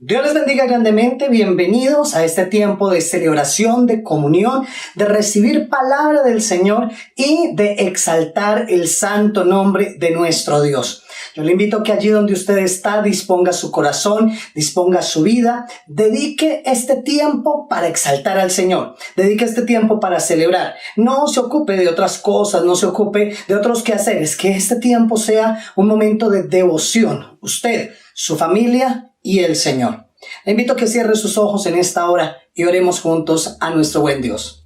Dios les bendiga grandemente, bienvenidos a este tiempo de celebración, de comunión, de recibir palabra del Señor y de exaltar el santo nombre de nuestro Dios. Yo le invito a que allí donde usted está, disponga su corazón, disponga su vida, dedique este tiempo para exaltar al Señor, dedique este tiempo para celebrar. No se ocupe de otras cosas, no se ocupe de otros quehaceres, que este tiempo sea un momento de devoción. Usted, su familia y el Señor. Le invito a que cierre sus ojos en esta hora y oremos juntos a nuestro buen Dios.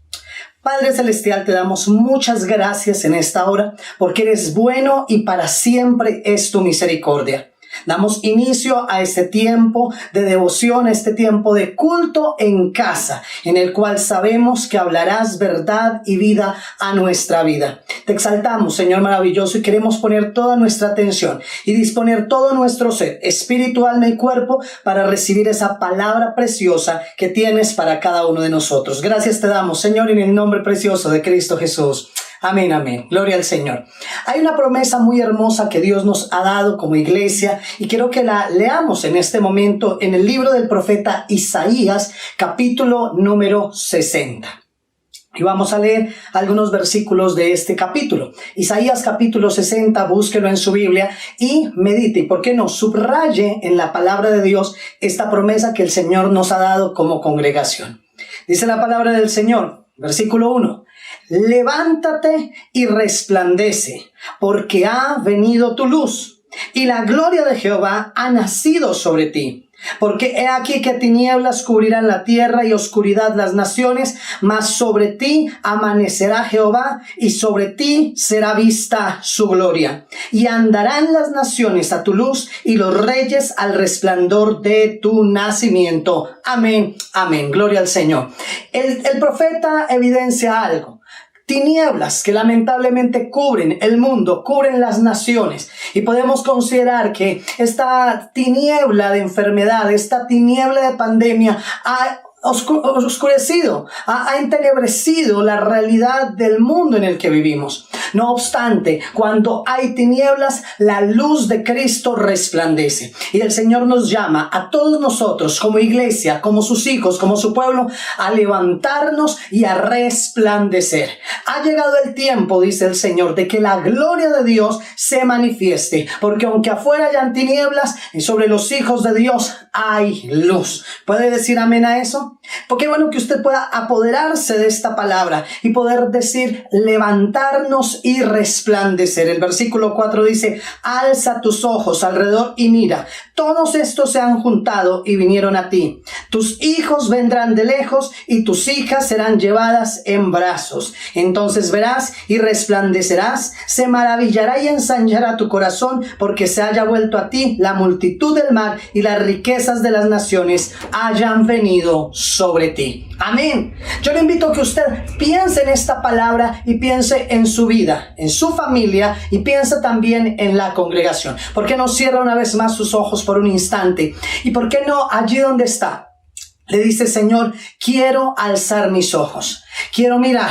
Padre Celestial, te damos muchas gracias en esta hora porque eres bueno y para siempre es tu misericordia. Damos inicio a este tiempo de devoción, a este tiempo de culto en casa, en el cual sabemos que hablarás verdad y vida a nuestra vida. Te exaltamos, Señor maravilloso, y queremos poner toda nuestra atención y disponer todo nuestro ser, espíritu, alma y cuerpo, para recibir esa palabra preciosa que tienes para cada uno de nosotros. Gracias te damos, Señor, en el nombre precioso de Cristo Jesús. Amén, amén. Gloria al Señor. Hay una promesa muy hermosa que Dios nos ha dado como iglesia y quiero que la leamos en este momento en el libro del profeta Isaías, capítulo número 60. Y vamos a leer algunos versículos de este capítulo. Isaías capítulo 60, búsquelo en su Biblia y medite, y por qué no, subraye en la palabra de Dios esta promesa que el Señor nos ha dado como congregación. Dice la palabra del Señor, versículo 1. Levántate y resplandece, porque ha venido tu luz, y la gloria de Jehová ha nacido sobre ti. Porque he aquí que tinieblas cubrirán la tierra y oscuridad las naciones, mas sobre ti amanecerá Jehová y sobre ti será vista su gloria. Y andarán las naciones a tu luz y los reyes al resplandor de tu nacimiento. Amén, amén. Gloria al Señor. El profeta evidencia algo. Tinieblas que lamentablemente cubren el mundo, cubren las naciones, y podemos considerar que esta tiniebla de enfermedad, esta tiniebla de pandemia ha oscurecido, ha entenebrecido la realidad del mundo en el que vivimos. No obstante, cuando hay tinieblas, la luz de Cristo resplandece. Y el Señor nos llama a todos nosotros como iglesia, como sus hijos, como su pueblo, a levantarnos y a resplandecer. Ha llegado el tiempo, dice el Señor, de que la gloria de Dios se manifieste. Porque aunque afuera hayan tinieblas, sobre los hijos de Dios hay luz. ¿Puede decir amén a eso? Porque bueno que usted pueda apoderarse de esta palabra y poder decir levantarnos y resplandecer. El versículo 4 dice: alza tus ojos alrededor y mira, todos estos se han juntado y vinieron a ti. Tus hijos vendrán de lejos y tus hijas serán llevadas en brazos. Entonces verás y resplandecerás, se maravillará y ensanchará tu corazón, porque se haya vuelto a ti la multitud del mar y las riquezas de las naciones hayan venido sobre ti. Amén. Yo le invito a que usted piense en esta palabra y piense en su vida, en su familia, y piense también en la congregación. ¿Por qué no cierra una vez más sus ojos por un instante? ¿Y por qué no allí donde está? Le dice: Señor, quiero alzar mis ojos, quiero mirar.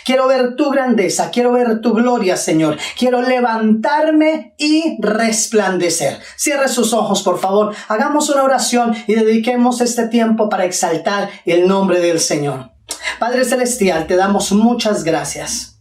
Quiero ver tu grandeza, quiero ver tu gloria, Señor. Quiero levantarme y resplandecer. Cierre sus ojos, por favor. Hagamos una oración y dediquemos este tiempo para exaltar el nombre del Señor. Padre Celestial, te damos muchas gracias.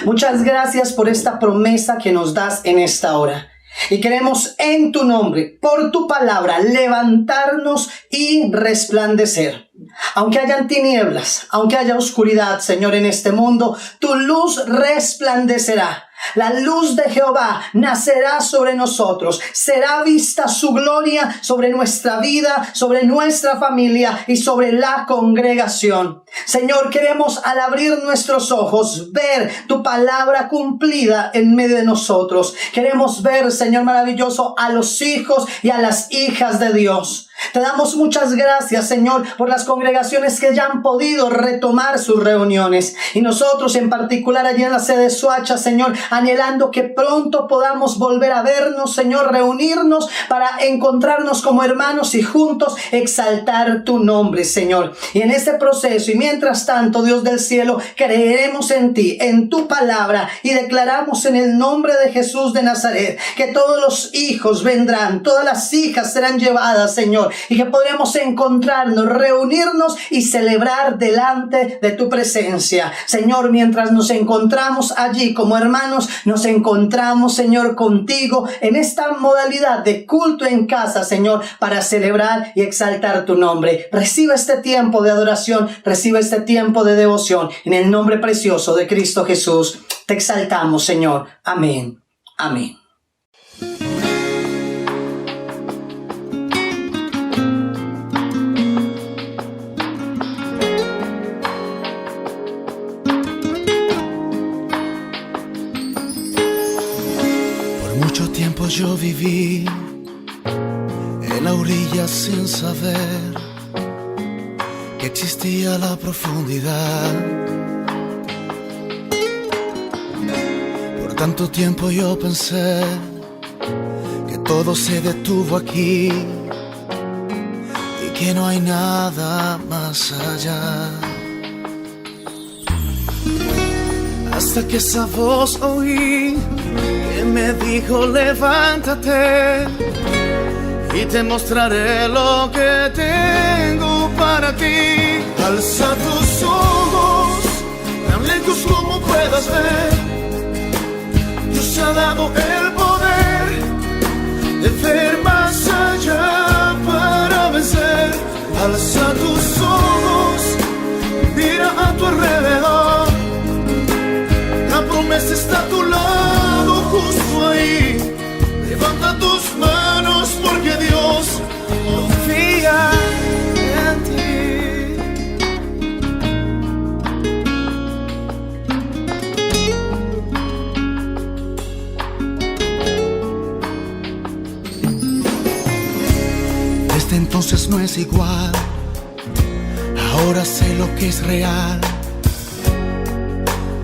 Muchas gracias por esta promesa que nos das en esta hora. Y queremos en tu nombre, por tu palabra, levantarnos y resplandecer. Aunque hayan tinieblas, aunque haya oscuridad, Señor, en este mundo, tu luz resplandecerá. La luz de Jehová nacerá sobre nosotros. Será vista su gloria sobre nuestra vida, sobre nuestra familia y sobre la congregación. Señor, queremos al abrir nuestros ojos ver tu palabra cumplida en medio de nosotros. Queremos ver, Señor maravilloso, a los hijos y a las hijas de Dios. Te damos muchas gracias, Señor, por las congregaciones que ya han podido retomar sus reuniones. Y nosotros en particular allí en la sede Soacha, Señor, anhelando que pronto podamos volver a vernos, Señor, reunirnos para encontrarnos como hermanos y juntos exaltar tu nombre, Señor. Y en este proceso y mientras tanto, Dios del cielo, creeremos en ti, en tu palabra, y declaramos en el nombre de Jesús de Nazaret que todos los hijos vendrán, todas las hijas serán llevadas, Señor, Señor, y que podremos encontrarnos, reunirnos y celebrar delante de tu presencia. Señor, mientras nos encontramos allí como hermanos, nos encontramos, Señor, contigo en esta modalidad de culto en casa, Señor, para celebrar y exaltar tu nombre. Recibe este tiempo de adoración, recibe este tiempo de devoción. En el nombre precioso de Cristo Jesús, te exaltamos, Señor. Amén. Amén. Por mucho tiempo yo viví en la orilla sin saber que existía la profundidad. Por tanto tiempo yo pensé que todo se detuvo aquí y que no hay nada más allá. Hasta que esa voz oí que me dijo: levántate y te mostraré lo que tengo para ti. Alza tus ojos, tan lejos como puedas ver. Dios te ha dado el poder de ver más allá para vencer. Alza tus ojos, mira a tu alrededor. La promesa está a tu lado, justo ahí. Levanta tus manos porque Dios confía en ti. Desde entonces no es igual. Ahora sé lo que es real.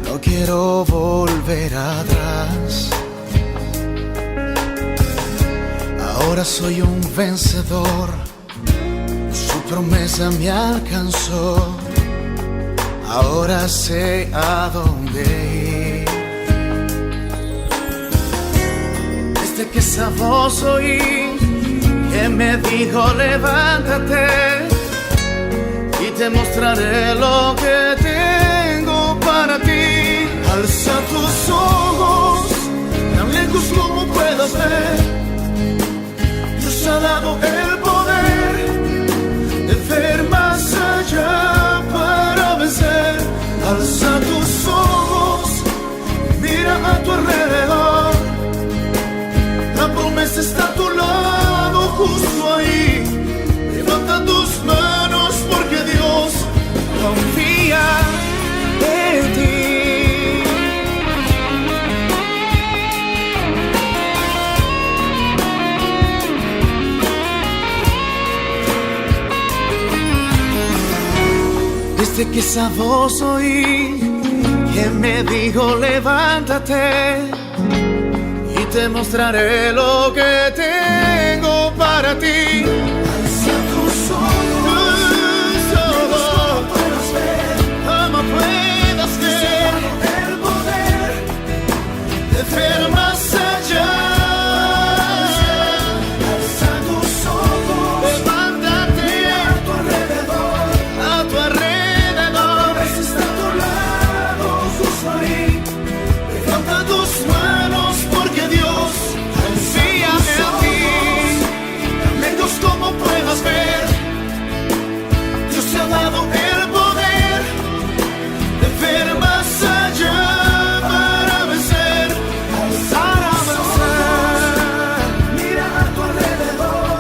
No quiero volver atrás. Ahora soy un vencedor. Su promesa me alcanzó. Ahora sé a dónde ir. Desde que esa voz oí que me dijo: levántate y te mostraré lo que tengo para ti. Alza tus ojos, tan lejos como puedas ver. Dios ha dado el poder de ver más allá para vencer. Alza tus ojos, mira a tu alrededor. La promesa está a tu lado, justo ahí. Levanta tus manos porque Dios confía en ti. Desde que esa voz oí que me dijo: levántate y te mostraré lo que tengo para ti. Alza tus ojos, como puedas ver, el poder de ver más allá. Alza tus ojos, levántate a tu alrededor, a tu alrededor. Está a tu lado, justo ahí. Levanta tus manos porque Dios confía en ti. Tan lejos como puedas ver, Dios te ha dado el poder de ver más allá para vencer. Para vencer. Mira a tu alrededor.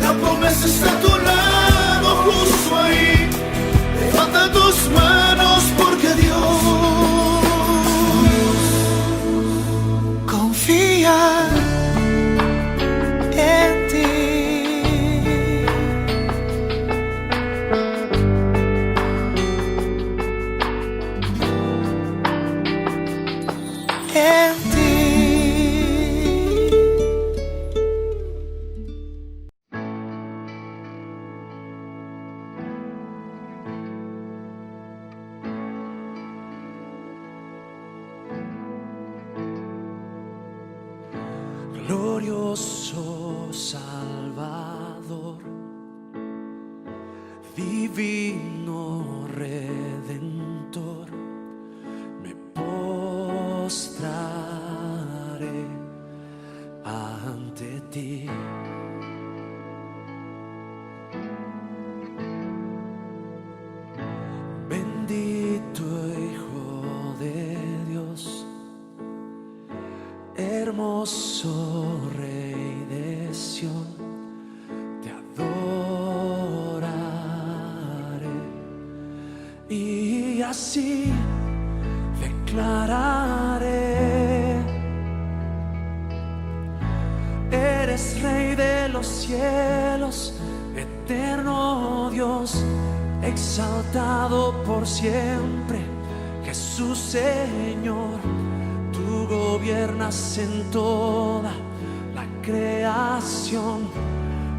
La promesa está a tu lado, justo ahí. Levanta tus manos porque Dios confía en ti. En ti. Glorioso Salvador. Divino Redentor, me postraré ante ti. Bendito Hijo de Dios, hermoso Rey de Sión, te adoraré y así declararé: eres Rey de los cielos, eterno Dios, exaltado por siempre, Jesús Señor. Tú gobiernas en toda la creación,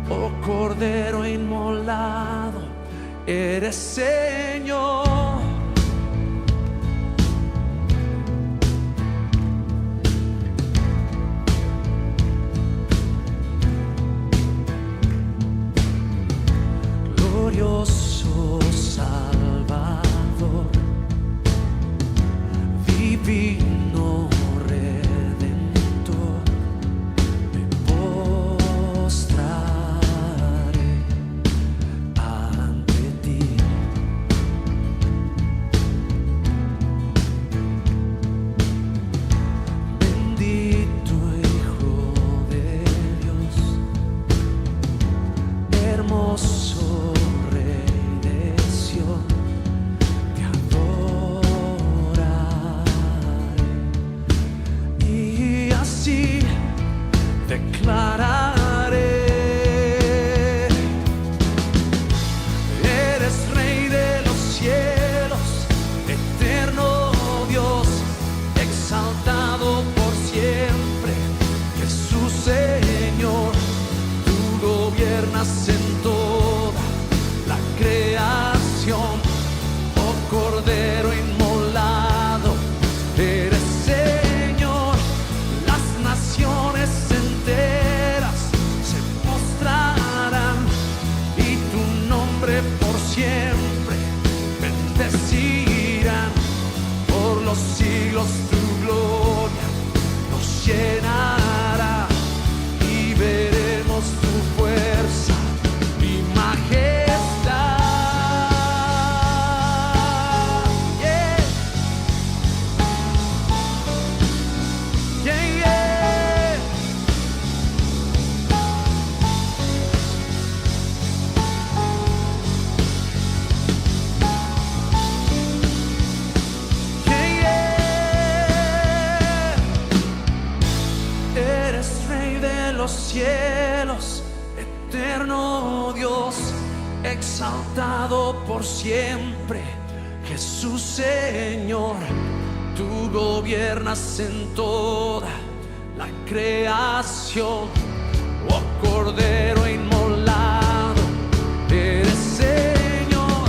oh Cordero inmolado, eres Señor. Glorioso Salvador, divino Redentor, me postraré ante ti. Bendito Hijo de Dios, hermoso Rey de Sión, te adoraré y así declararé: eres Rey de los cielos, eterno Dios, exaltado por siempre, Jesús Señor. Tú gobiernas en toda la creación, oh Cordero inmolado, eres Señor. Las naciones enteras se postrarán y tu nombre por siempre bendecirán. Por los siglos tu gloria nos llenará y veremos tu fuerza y majestad. Yeah. Yeah, yeah. Yeah, yeah. Eres Rey de los cielos, eterno Dios, exaltado por siempre, Jesús Señor. Tú gobiernas en toda la creación, oh Cordero inmolado, eres Señor.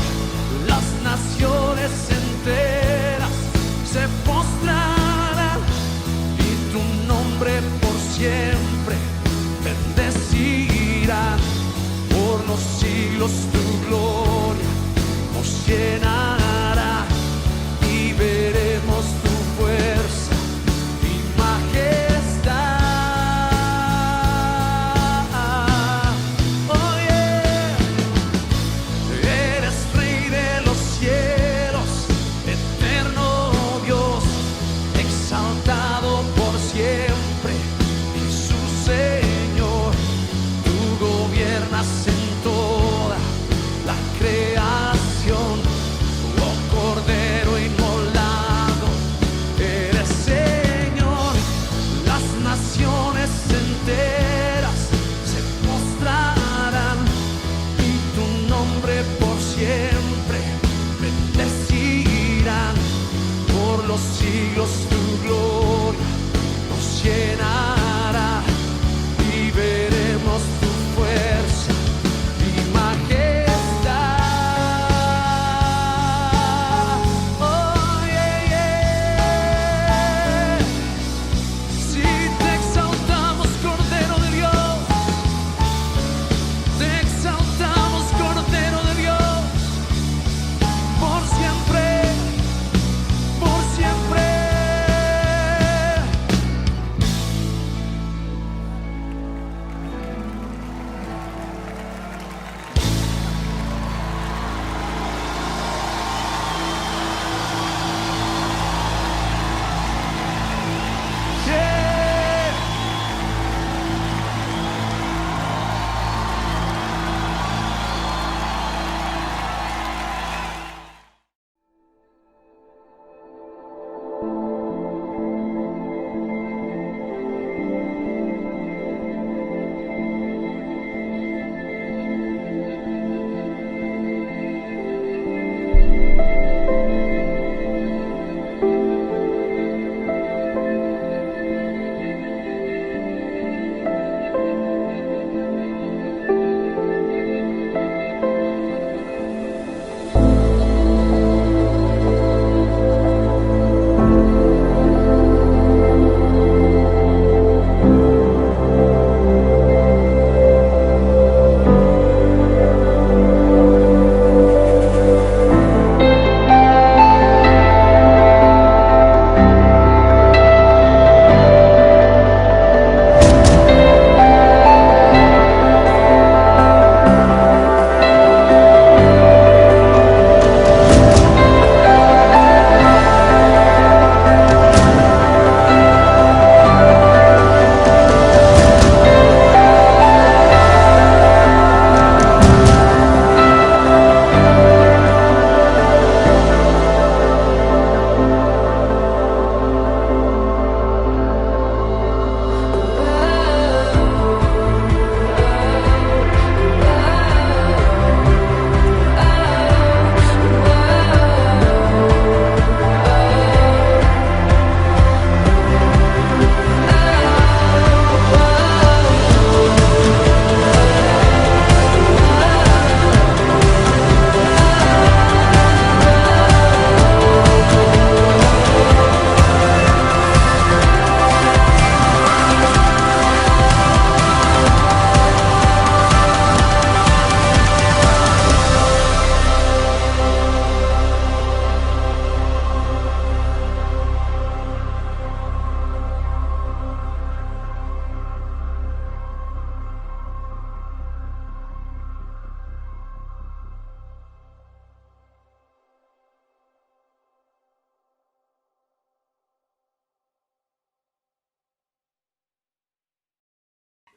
Las naciones enteras se postrarán y tu nombre por siempre bendecirán. Por los siglos tu gloria nos llenará y veremos tu fuerza y majestad. Oh yeah. Eres Rey de los cielos, eterno Dios, exaltado por siempre, Jesús Señor. Tú gobiernas en toda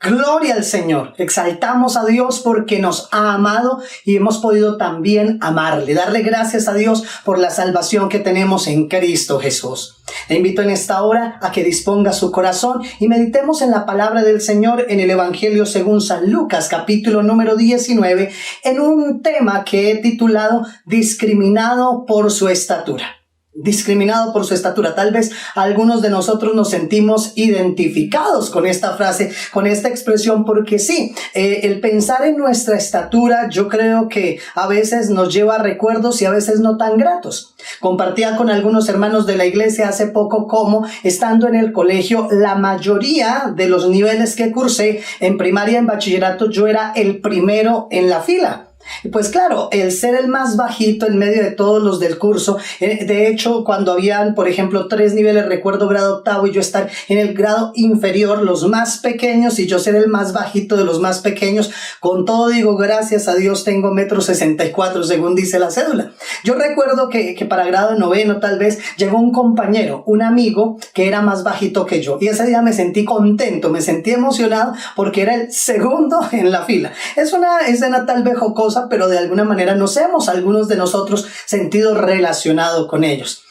Gloria al Señor. Exaltamos a Dios porque nos ha amado y hemos podido también amarle. Darle gracias a Dios por la salvación que tenemos en Cristo Jesús. Te invito en esta hora a que disponga su corazón y meditemos en la palabra del Señor en el Evangelio según San Lucas, capítulo número 19, en un tema que he titulado Discriminado por su estatura. Discriminado por su estatura. Tal vez algunos de nosotros nos sentimos identificados con esta frase, con esta expresión, porque sí, el pensar en nuestra estatura yo creo que a veces nos lleva a recuerdos y a veces no tan gratos. Compartía con algunos hermanos de la iglesia hace poco cómo, estando en el colegio, la mayoría de los niveles que cursé en primaria, en bachillerato, yo era el primero en la fila. Y pues claro, el ser el más bajito en medio de todos los del curso, de hecho cuando habían por ejemplo 3 niveles, recuerdo grado octavo y yo estar en el grado inferior, los más pequeños, y yo ser el más bajito de los más pequeños, con todo digo gracias a Dios tengo 1,64 m según dice la cédula. Yo recuerdo que para grado noveno tal vez llegó un compañero, un amigo que era más bajito que yo, y ese día me sentí contento, me sentí emocionado porque era el segundo en la fila. Es una escena tal vez jocosa, pero de alguna manera nos hemos algunos de nosotros sentido relacionado con ellos.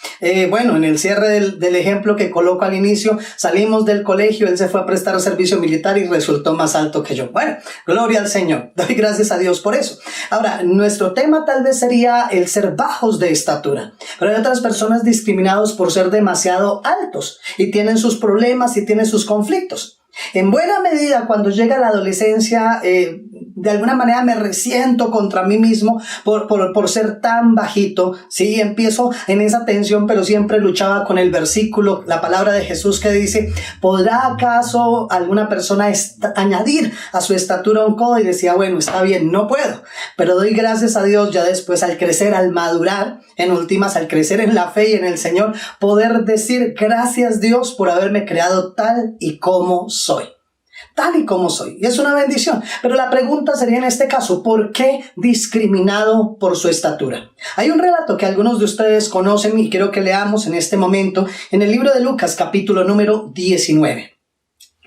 Bueno, en el cierre del ejemplo que coloco al inicio, salimos del colegio, él se fue a prestar servicio militar y resultó más alto que yo. Bueno, gloria al Señor, doy gracias a Dios por eso. Ahora, nuestro tema tal vez sería el ser bajos de estatura, pero hay otras personas discriminados por ser demasiado altos y tienen sus problemas y tienen sus conflictos. En buena medida, cuando llega la adolescencia, de alguna manera me resiento contra mí mismo por ser tan bajito. Sí, empiezo en esa tensión, pero siempre luchaba con el versículo, la palabra de Jesús que dice, ¿podrá acaso alguna persona añadir a su estatura un codo? Y decía, bueno, está bien, no puedo. Pero doy gracias a Dios ya después al crecer, al madurar, en últimas, al crecer en la fe y en el Señor, poder decir gracias Dios por haberme creado tal y como soy. Tal y como soy. Y es una bendición. Pero la pregunta sería en este caso, ¿por qué discriminado por su estatura? Hay un relato que algunos de ustedes conocen y quiero que leamos en este momento en el libro de Lucas, capítulo número 19.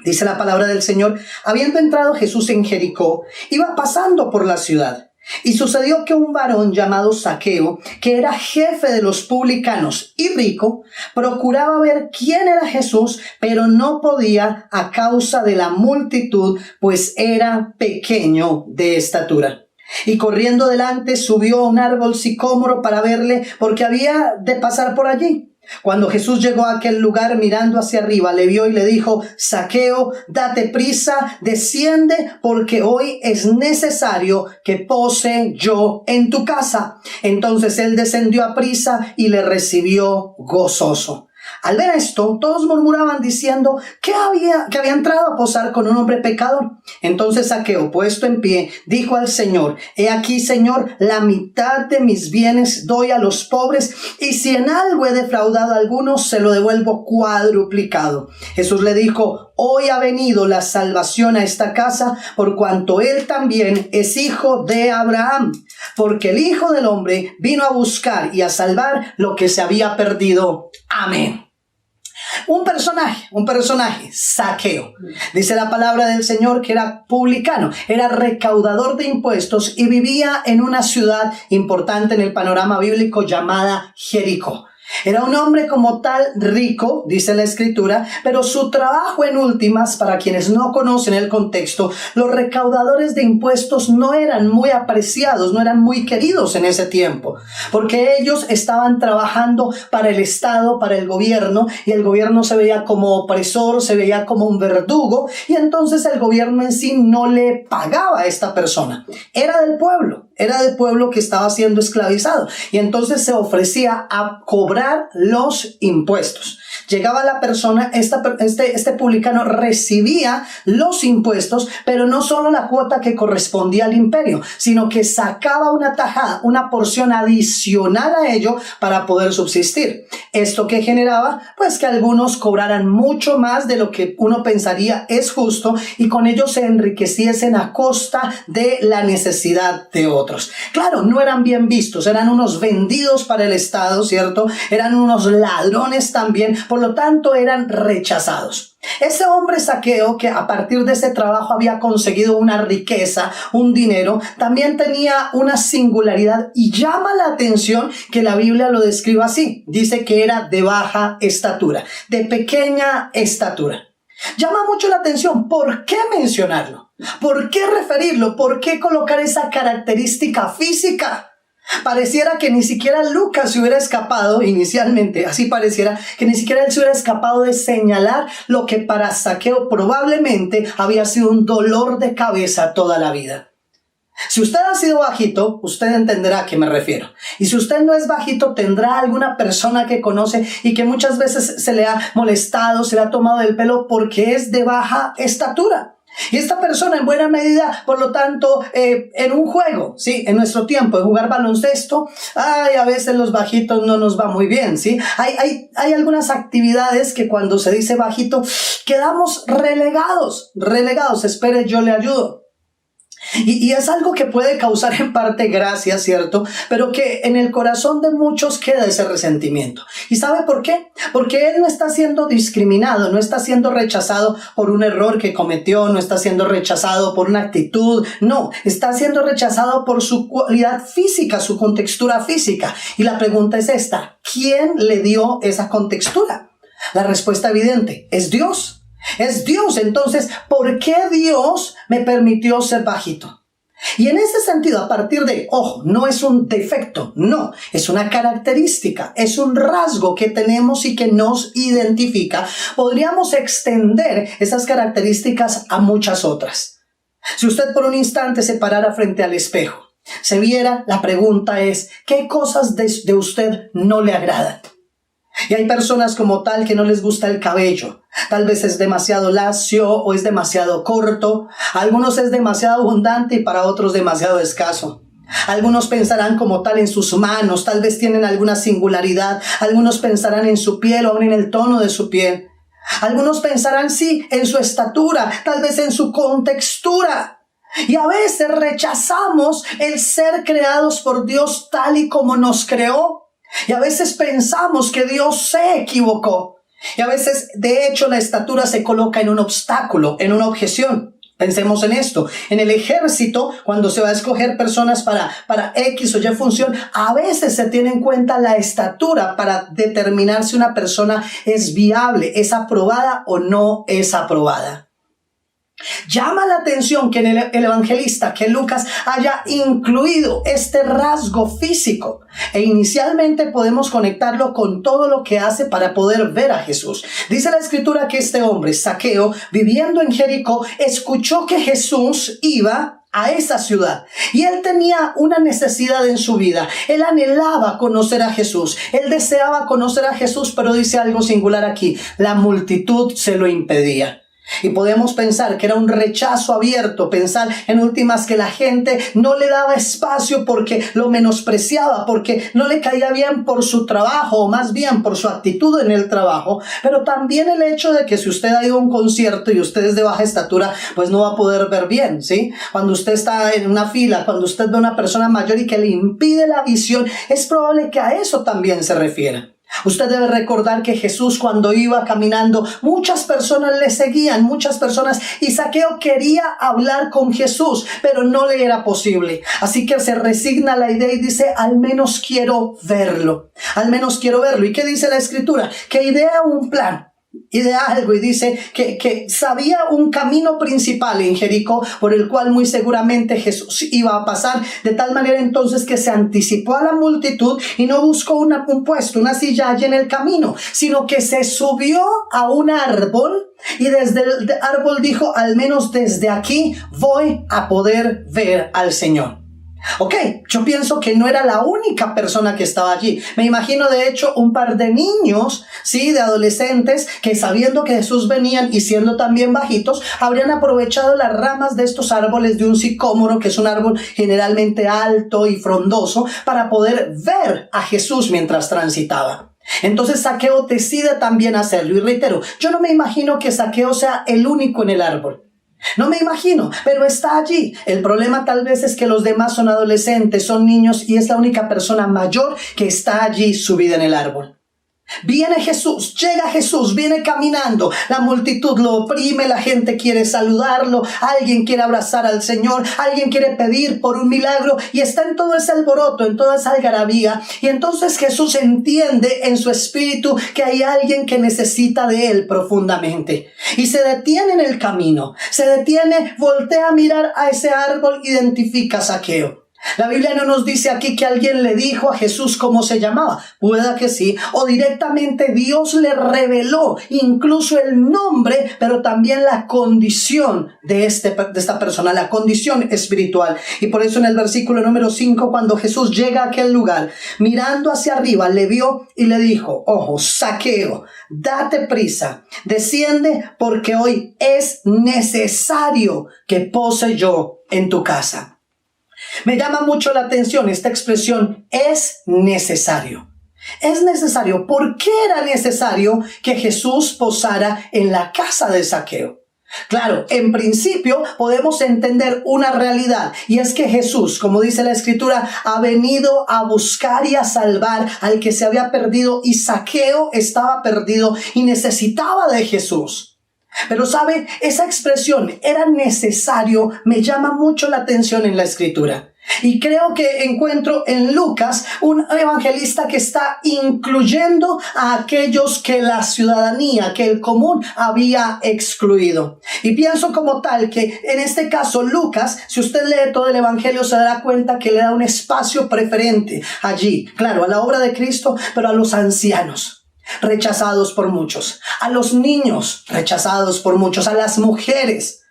Dice la palabra del Señor, habiendo entrado Jesús en Jericó, iba pasando por la ciudad. Y sucedió que un varón llamado Zaqueo, que era jefe de los publicanos y rico, procuraba ver quién era Jesús, pero no podía a causa de la multitud, pues era pequeño de estatura. Y corriendo delante subió a un árbol sicómoro para verle, porque había de pasar por allí. Cuando Jesús llegó a aquel lugar, mirando hacia arriba, le vio y le dijo, Zaqueo, date prisa, desciende, porque hoy es necesario que pose yo en tu casa. Entonces él descendió a prisa y le recibió gozoso. Al ver esto, todos murmuraban diciendo que había entrado a posar con un hombre pecador. Entonces Zaqueo, puesto en pie, dijo al Señor, he aquí, Señor, la mitad de mis bienes doy a los pobres, y si en algo he defraudado a algunos, se lo devuelvo cuadruplicado. Jesús le dijo, hoy ha venido la salvación a esta casa, por cuanto él también es hijo de Abraham, porque el Hijo del Hombre vino a buscar y a salvar lo que se había perdido. Amén. Un personaje, Zaqueo. Dice la palabra del Señor que era publicano, era recaudador de impuestos y vivía en una ciudad importante en el panorama bíblico llamada Jericó. Era un hombre como tal rico, dice la escritura, pero su trabajo en últimas, para quienes no conocen el contexto, los recaudadores de impuestos no eran muy apreciados, no eran muy queridos en ese tiempo, porque ellos estaban trabajando para el Estado, para el gobierno, y el gobierno se veía como opresor, se veía como un verdugo, y entonces el gobierno en sí no le pagaba a esta persona. Era del pueblo que estaba siendo esclavizado, y entonces se ofrecía a cobrar los impuestos. Llegaba la persona, este publicano recibía los impuestos, pero no solo la cuota que correspondía al imperio, sino que sacaba una tajada, una porción adicional a ello para poder subsistir. ¿Esto que generaba? Pues que algunos cobraran mucho más de lo que uno pensaría es justo y con ello se enriqueciesen a costa de la necesidad de otros. Claro, no eran bien vistos, eran unos vendidos para el Estado, ¿cierto? Eran unos ladrones también, por lo tanto eran rechazados. Ese hombre Zaqueo, que a partir de ese trabajo había conseguido una riqueza, un dinero, también tenía una singularidad y llama la atención que la Biblia lo describe así. Dice que era de baja estatura, de pequeña estatura. Llama mucho la atención. ¿Por qué mencionarlo? ¿Por qué referirlo? ¿Por qué colocar esa característica física? Pareciera que ni siquiera Lucas se hubiera escapado inicialmente, así pareciera que ni siquiera él se hubiera escapado de señalar lo que para Zaqueo probablemente había sido un dolor de cabeza toda la vida. Si usted ha sido bajito, usted entenderá a qué me refiero. Y si usted no es bajito, tendrá alguna persona que conoce y que muchas veces se le ha molestado, se le ha tomado del pelo porque es de baja estatura. Y esta persona en buena medida, por lo tanto, en un juego, ¿sí? En nuestro tiempo de jugar baloncesto, a veces los bajitos no nos va muy bien, ¿sí? Hay algunas actividades que cuando se dice bajito, quedamos relegados. Espere, yo le ayudo. Y es algo que puede causar en parte gracia, ¿cierto? Pero que en el corazón de muchos queda ese resentimiento. ¿Y sabe por qué? Porque él no está siendo discriminado, no está siendo rechazado por un error que cometió, no está siendo rechazado por una actitud, no, está siendo rechazado por su cualidad física, su contextura física. Y la pregunta es esta: ¿quién le dio esa contextura? La respuesta evidente es Dios. Es Dios. Entonces, ¿por qué Dios me permitió ser bajito? Y en ese sentido, a partir de, ojo, no es un defecto, no, es una característica, es un rasgo que tenemos y que nos identifica. Podríamos extender esas características a muchas otras. Si usted por un instante se parara frente al espejo, se viera, la pregunta es, ¿qué cosas de usted no le agradan? Y hay personas como tal que no les gusta el cabello. Tal vez es demasiado lacio o es demasiado corto. A algunos es demasiado abundante y para otros demasiado escaso. Algunos pensarán como tal en sus manos. Tal vez tienen alguna singularidad. Algunos pensarán en su piel o aún en el tono de su piel. Algunos pensarán, sí, en su estatura, tal vez en su contextura. Y a veces rechazamos el ser creados por Dios tal y como nos creó. Y a veces pensamos que Dios se equivocó. Y a veces, de hecho, la estatura se coloca en un obstáculo, en una objeción. Pensemos en esto. En el ejército, cuando se va a escoger personas para X o Y función, a veces se tiene en cuenta la estatura para determinar si una persona es viable, es aprobada o no es aprobada. Llama la atención que en el evangelista, que Lucas haya incluido este rasgo físico e inicialmente podemos conectarlo con todo lo que hace para poder ver a Jesús. Dice la escritura que este hombre, Zaqueo, viviendo en Jericó, escuchó que Jesús iba a esa ciudad y él tenía una necesidad en su vida. Él anhelaba conocer a Jesús, él deseaba conocer a Jesús, pero dice algo singular aquí: la multitud se lo impedía. Y podemos pensar que era un rechazo abierto, pensar en últimas que la gente no le daba espacio porque lo menospreciaba, porque no le caía bien por su trabajo, o más bien por su actitud en el trabajo. Pero también el hecho de que si usted ha ido a un concierto y usted es de baja estatura, pues no va a poder ver bien, ¿sí? Cuando usted está en una fila, cuando usted ve a una persona mayor y que le impide la visión, es probable que a eso también se refiera. Usted debe recordar que Jesús, cuando iba caminando, muchas personas le seguían, muchas personas, y Zaqueo quería hablar con Jesús, pero no le era posible. Así que se resigna a la idea y dice: al menos quiero verlo, al menos quiero verlo. ¿Y qué dice la escritura? Que idea un plan, idea algo, y dice que sabía un camino principal en Jericó por el cual muy seguramente Jesús iba a pasar, de tal manera entonces que se anticipó a la multitud y no buscó un puesto, una silla allí en el camino, sino que se subió a un árbol y desde el árbol dijo: al menos desde aquí voy a poder ver al Señor. Ok, yo pienso que no era la única persona que estaba allí. Me imagino de hecho un par de niños, sí, de adolescentes, que sabiendo que Jesús venía y siendo también bajitos, habrían aprovechado las ramas de estos árboles de un sicómoro, que es un árbol generalmente alto y frondoso, para poder ver a Jesús mientras transitaba. Entonces Zaqueo decide también hacerlo. Y reitero, yo no me imagino que Zaqueo sea el único en el árbol. No me imagino, pero está allí. El problema tal vez es que los demás son adolescentes, son niños, y es la única persona mayor que está allí subida en el árbol. Viene Jesús, llega Jesús, viene caminando, la multitud lo oprime, la gente quiere saludarlo, alguien quiere abrazar al Señor, alguien quiere pedir por un milagro y está en todo ese alboroto, en toda esa algarabía. Y entonces Jesús entiende en su espíritu que hay alguien que necesita de él profundamente y se detiene en el camino, se detiene, voltea a mirar a ese árbol, identifica a Zaqueo. La Biblia no nos dice aquí que alguien le dijo a Jesús cómo se llamaba. Pueda que sí. O directamente Dios le reveló incluso el nombre, pero también la condición de esta persona, la condición espiritual. Y por eso en el versículo número 5, cuando Jesús llega a aquel lugar, mirando hacia arriba, le vio y le dijo: ojo, Zaqueo, date prisa, desciende porque hoy es necesario que pose yo en tu casa. Me llama mucho la atención esta expresión, es necesario. Es necesario. ¿Por qué era necesario que Jesús posara en la casa de Zaqueo? Claro, en principio podemos entender una realidad, y es que Jesús, como dice la Escritura, ha venido a buscar y a salvar al que se había perdido, y Zaqueo estaba perdido y necesitaba de Jesús. Pero sabe, esa expresión era necesario, me llama mucho la atención en la Escritura. Y creo que encuentro en Lucas un evangelista que está incluyendo a aquellos que la ciudadanía, que el común había excluido. Y pienso como tal que en este caso Lucas, si usted lee todo el evangelio, se dará cuenta que le da un espacio preferente allí. Claro, a la obra de Cristo, pero a los ancianos, rechazados por muchos, a los niños, rechazados por muchos, a las mujeres,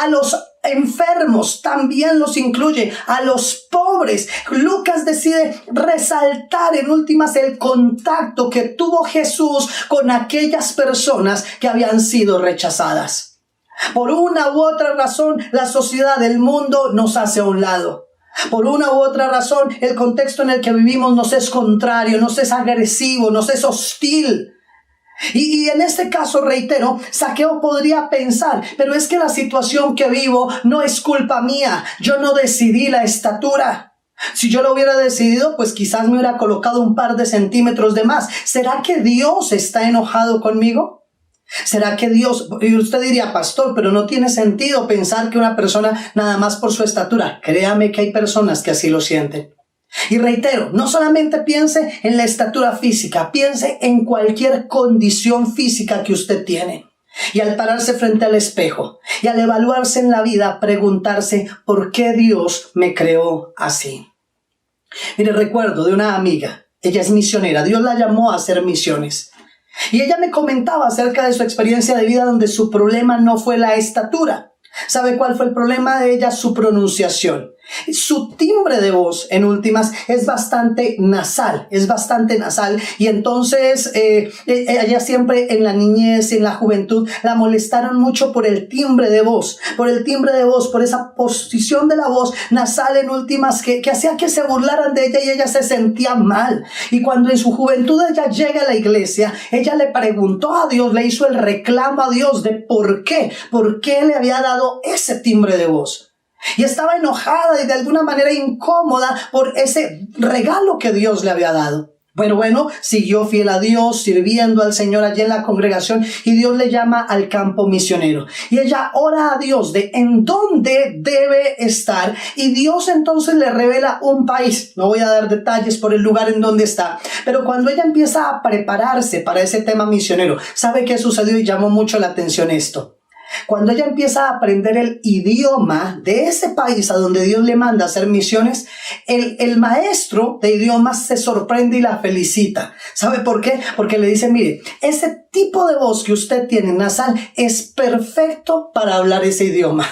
a los enfermos, también los incluye, a los pobres. Lucas decide resaltar en últimas el contacto que tuvo Jesús con aquellas personas que habían sido rechazadas. Por una u otra razón, la sociedad del mundo nos hace a un lado. Por una u otra razón, el contexto en el que vivimos nos es contrario, nos es agresivo, nos es hostil. Y en este caso, reitero, Zaqueo podría pensar, pero es que la situación que vivo no es culpa mía. Yo no decidí la estatura. Si yo lo hubiera decidido, pues quizás me hubiera colocado un par de centímetros de más. ¿Será que Dios está enojado conmigo? ¿Será que Dios? Y usted diría, pastor, pero no tiene sentido pensar que una persona nada más por su estatura. Créame que hay personas que así lo sienten. Y reitero, no solamente piense en la estatura física, piense en cualquier condición física que usted tiene. Y al pararse frente al espejo y al evaluarse en la vida, preguntarse, ¿por qué Dios me creó así? Mire, recuerdo de una amiga, ella es misionera, Dios la llamó a hacer misiones. Y ella me comentaba acerca de su experiencia de vida donde su problema no fue la estatura. ¿Sabe cuál fue el problema de ella? Su pronunciación. Su timbre de voz, en últimas, es bastante nasal, y entonces ella siempre en la niñez y en la juventud la molestaron mucho por el timbre de voz, por esa posición de la voz nasal, en últimas, que hacía que se burlaran de ella y ella se sentía mal. Y cuando en su juventud ella llega a la iglesia, ella le preguntó a Dios, le hizo el reclamo a Dios de por qué le había dado ese timbre de voz. Y estaba enojada y de alguna manera incómoda por ese regalo que Dios le había dado. Pero bueno, siguió fiel a Dios, sirviendo al Señor allí en la congregación, y Dios le llama al campo misionero. Y ella ora a Dios de en dónde debe estar, y Dios entonces le revela un país. No voy a dar detalles por el lugar en donde está, pero cuando ella empieza a prepararse para ese tema misionero, ¿sabe qué sucedió? Y llamó mucho la atención esto. Cuando ella empieza a aprender el idioma de ese país a donde Dios le manda a hacer misiones, el maestro de idiomas se sorprende y la felicita. ¿Sabe por qué? Porque le dice, mire, ese tipo de voz que usted tiene nasal es perfecto para hablar ese idioma.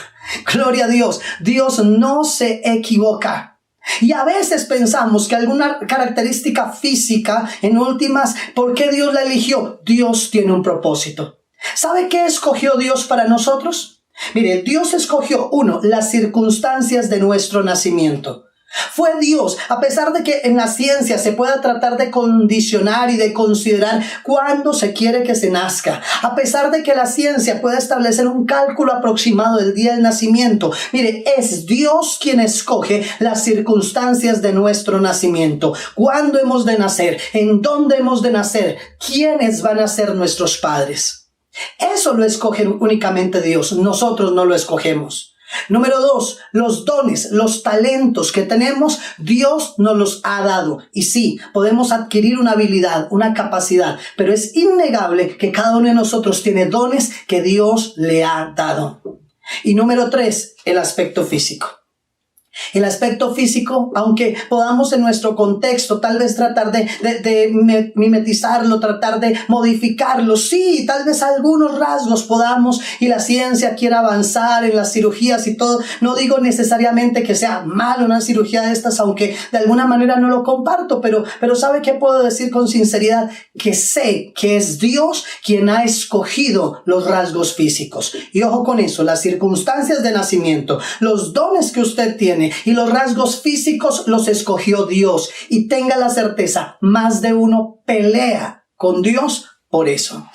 Gloria a Dios. Dios no se equivoca. Y a veces pensamos que alguna característica física, en últimas, ¿por qué Dios la eligió? Dios tiene un propósito. ¿Sabe qué escogió Dios para nosotros? Mire, Dios escogió, 1, las circunstancias de nuestro nacimiento. Fue Dios, a pesar de que en la ciencia se pueda tratar de condicionar y de considerar cuándo se quiere que se nazca, a pesar de que la ciencia pueda establecer un cálculo aproximado del día del nacimiento, mire, es Dios quien escoge las circunstancias de nuestro nacimiento, cuándo hemos de nacer, en dónde hemos de nacer, quiénes van a ser nuestros padres. Eso lo escoge únicamente Dios, nosotros no lo escogemos. Número 2, los dones, los talentos que tenemos, Dios nos los ha dado. Y sí, podemos adquirir una habilidad, una capacidad, pero es innegable que cada uno de nosotros tiene dones que Dios le ha dado. Y número 3, el aspecto físico. El aspecto físico, aunque podamos en nuestro contexto tal vez tratar de mimetizarlo, tratar de modificarlo, sí, tal vez algunos rasgos podamos, y la ciencia quiera avanzar en las cirugías y todo. No digo necesariamente que sea malo una cirugía de estas, aunque de alguna manera no lo comparto, pero ¿sabe qué puedo decir con sinceridad? Que sé que es Dios quien ha escogido los rasgos físicos. Y ojo con eso, las circunstancias de nacimiento, los dones que usted tiene y los rasgos físicos los escogió Dios. Y tenga la certeza, más de uno pelea con Dios por eso.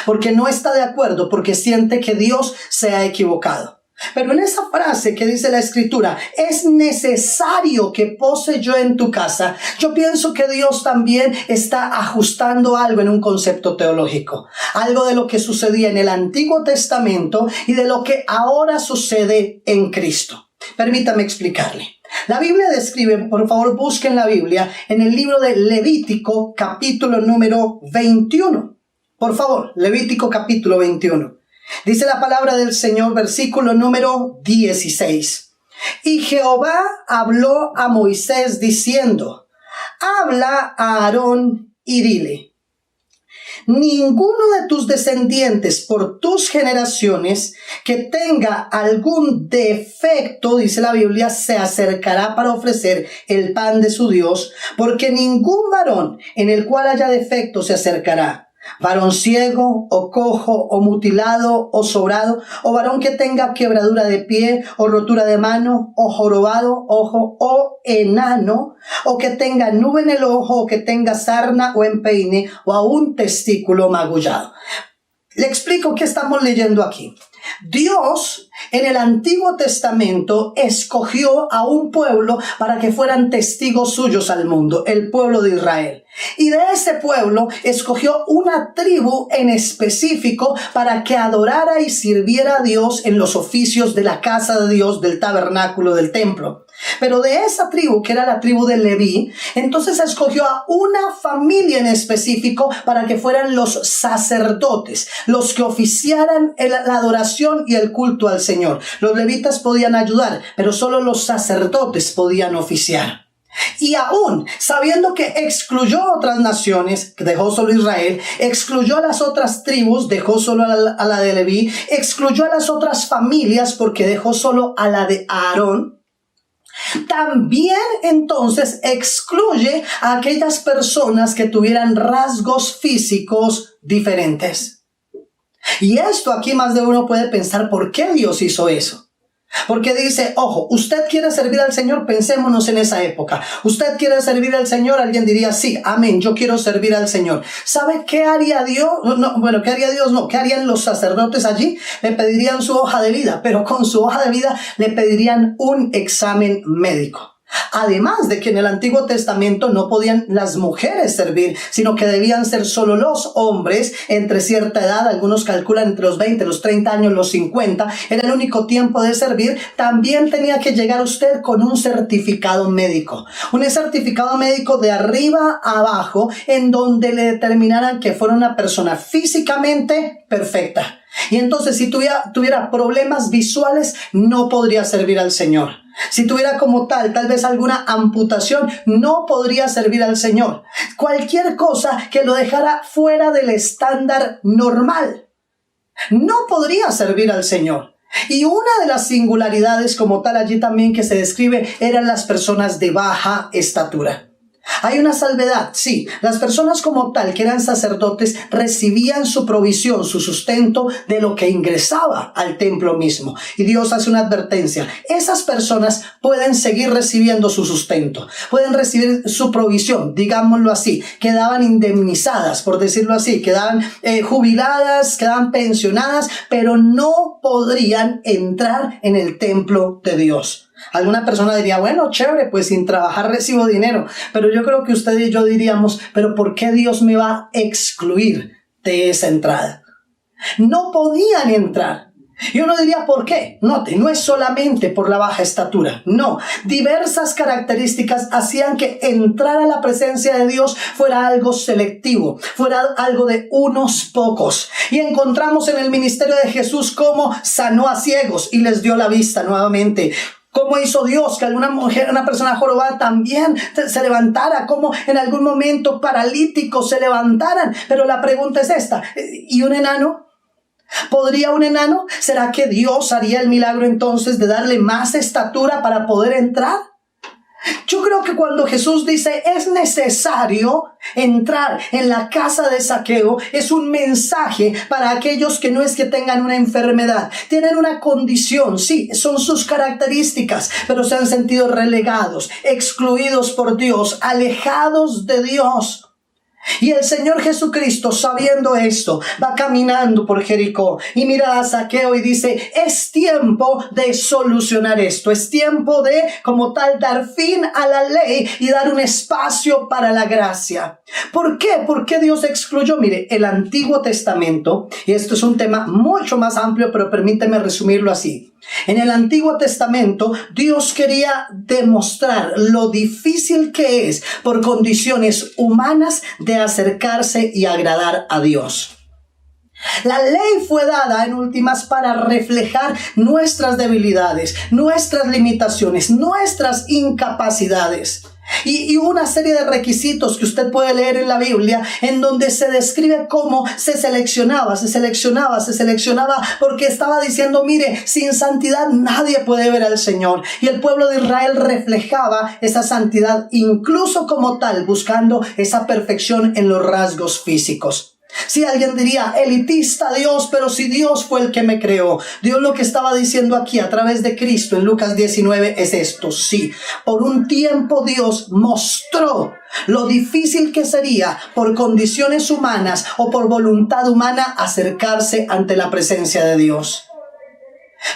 Porque no está de acuerdo, porque siente que Dios se ha equivocado. Pero en esa frase que dice la Escritura, es necesario que pose yo en tu casa, yo pienso que Dios también está ajustando algo en un concepto teológico. Algo de lo que sucedía en el Antiguo Testamento y de lo que ahora sucede en Cristo. Permítame explicarle. La Biblia describe, por favor busquen la Biblia, en el libro de Levítico, capítulo número 21. Por favor, Levítico capítulo 21. Dice la palabra del Señor, versículo número 16. Y Jehová habló a Moisés diciendo, habla a Aarón y dile, ninguno de tus descendientes por tus generaciones que tenga algún defecto, dice la Biblia, se acercará para ofrecer el pan de su Dios, porque ningún varón en el cual haya defecto se acercará. Varón ciego, o cojo, o mutilado, o sobrado, o varón que tenga quebradura de pie, o rotura de mano, o jorobado, ojo, o enano, o que tenga nube en el ojo, o que tenga sarna o empeine, o a un testículo magullado. Le explico qué estamos leyendo aquí. Dios en el Antiguo Testamento escogió a un pueblo para que fueran testigos suyos al mundo, el pueblo de Israel. Y de ese pueblo escogió una tribu en específico para que adorara y sirviera a Dios en los oficios de la casa de Dios, del tabernáculo, del templo. Pero de esa tribu, que era la tribu de Leví, entonces escogió a una familia en específico para que fueran los sacerdotes, los que oficiaran la adoración y el culto al Señor. Los levitas podían ayudar, pero solo los sacerdotes podían oficiar. Y aún sabiendo que excluyó a otras naciones, dejó solo Israel, excluyó a las otras tribus, dejó solo a la de Leví, excluyó a las otras familias porque dejó solo a la de Aarón, también entonces excluye a aquellas personas que tuvieran rasgos físicos diferentes. Y esto aquí más de uno puede pensar, ¿por qué Dios hizo eso? Porque dice, ojo, usted quiere servir al Señor, pensémonos en esa época. Usted quiere servir al Señor, alguien diría, sí, amén, yo quiero servir al Señor. ¿Sabe qué haría Dios? ¿Qué haría Dios? No, ¿qué harían los sacerdotes allí? Le pedirían su hoja de vida, pero con su hoja de vida le pedirían un examen médico. Además de que en el Antiguo Testamento no podían las mujeres servir, sino que debían ser solo los hombres entre cierta edad, algunos calculan entre los 20, los 30 años, los 50, era el único tiempo de servir. También tenía que llegar usted con un certificado médico, un certificado médico de arriba a abajo, en donde le determinaran que fuera una persona físicamente perfecta. Y entonces si tuviera problemas visuales, no podría servir al Señor. Si tuviera como tal vez alguna amputación, no podría servir al Señor. Cualquier cosa que lo dejara fuera del estándar normal, no podría servir al Señor. Y una de las singularidades como tal allí también que se describe eran las personas de baja estatura. Hay una salvedad, sí. Las personas como tal que eran sacerdotes recibían su provisión, su sustento de lo que ingresaba al templo mismo. Y Dios hace una advertencia. Esas personas pueden seguir recibiendo su sustento, pueden recibir su provisión, digámoslo así. Quedaban indemnizadas, por decirlo así, quedaban jubiladas, quedaban pensionadas, pero no podrían entrar en el templo de Dios. Alguna persona diría, bueno, chévere, pues sin trabajar recibo dinero. Pero yo creo que usted y yo diríamos, pero ¿por qué Dios me va a excluir de esa entrada? No podían entrar. Y uno diría, ¿por qué? Note, no es solamente por la baja estatura, no. Diversas características hacían que entrar a la presencia de Dios fuera algo selectivo, fuera algo de unos pocos. Y encontramos en el ministerio de Jesús cómo sanó a ciegos y les dio la vista nuevamente. ¿Cómo hizo Dios que una persona jorobada también se levantara? ¿Cómo en algún momento paralíticos se levantaran? Pero la pregunta es esta, ¿y un enano? ¿Podría un enano? ¿Será que Dios haría el milagro entonces de darle más estatura para poder entrar? Yo creo que cuando Jesús dice es necesario entrar en la casa de Zaqueo, es un mensaje para aquellos que no es que tengan una enfermedad, tienen una condición, sí, son sus características, pero se han sentido relegados, excluidos por Dios, alejados de Dios. Y el Señor Jesucristo, sabiendo esto, va caminando por Jericó y mira a Zaqueo y dice, es tiempo de solucionar esto, es tiempo de, como tal, dar fin a la ley y dar un espacio para la gracia. ¿Por qué? ¿Por qué Dios excluyó? Mire, el Antiguo Testamento, y esto es un tema mucho más amplio, pero permíteme resumirlo así. En el Antiguo Testamento, Dios quería demostrar lo difícil que es por condiciones humanas de acercarse y agradar a Dios. La ley fue dada en últimas para reflejar nuestras debilidades, nuestras limitaciones, nuestras incapacidades. Y una serie de requisitos que usted puede leer en la Biblia en donde se describe cómo se seleccionaba, porque estaba diciendo, mire, sin santidad nadie puede ver al Señor. Y el pueblo de Israel reflejaba esa santidad incluso como tal, buscando esa perfección en los rasgos físicos. Si alguien diría, elitista Dios, pero si Dios fue el que me creó. Dios lo que estaba diciendo aquí a través de Cristo en Lucas 19 es esto, sí. Por un tiempo Dios mostró lo difícil que sería por condiciones humanas o por voluntad humana acercarse ante la presencia de Dios.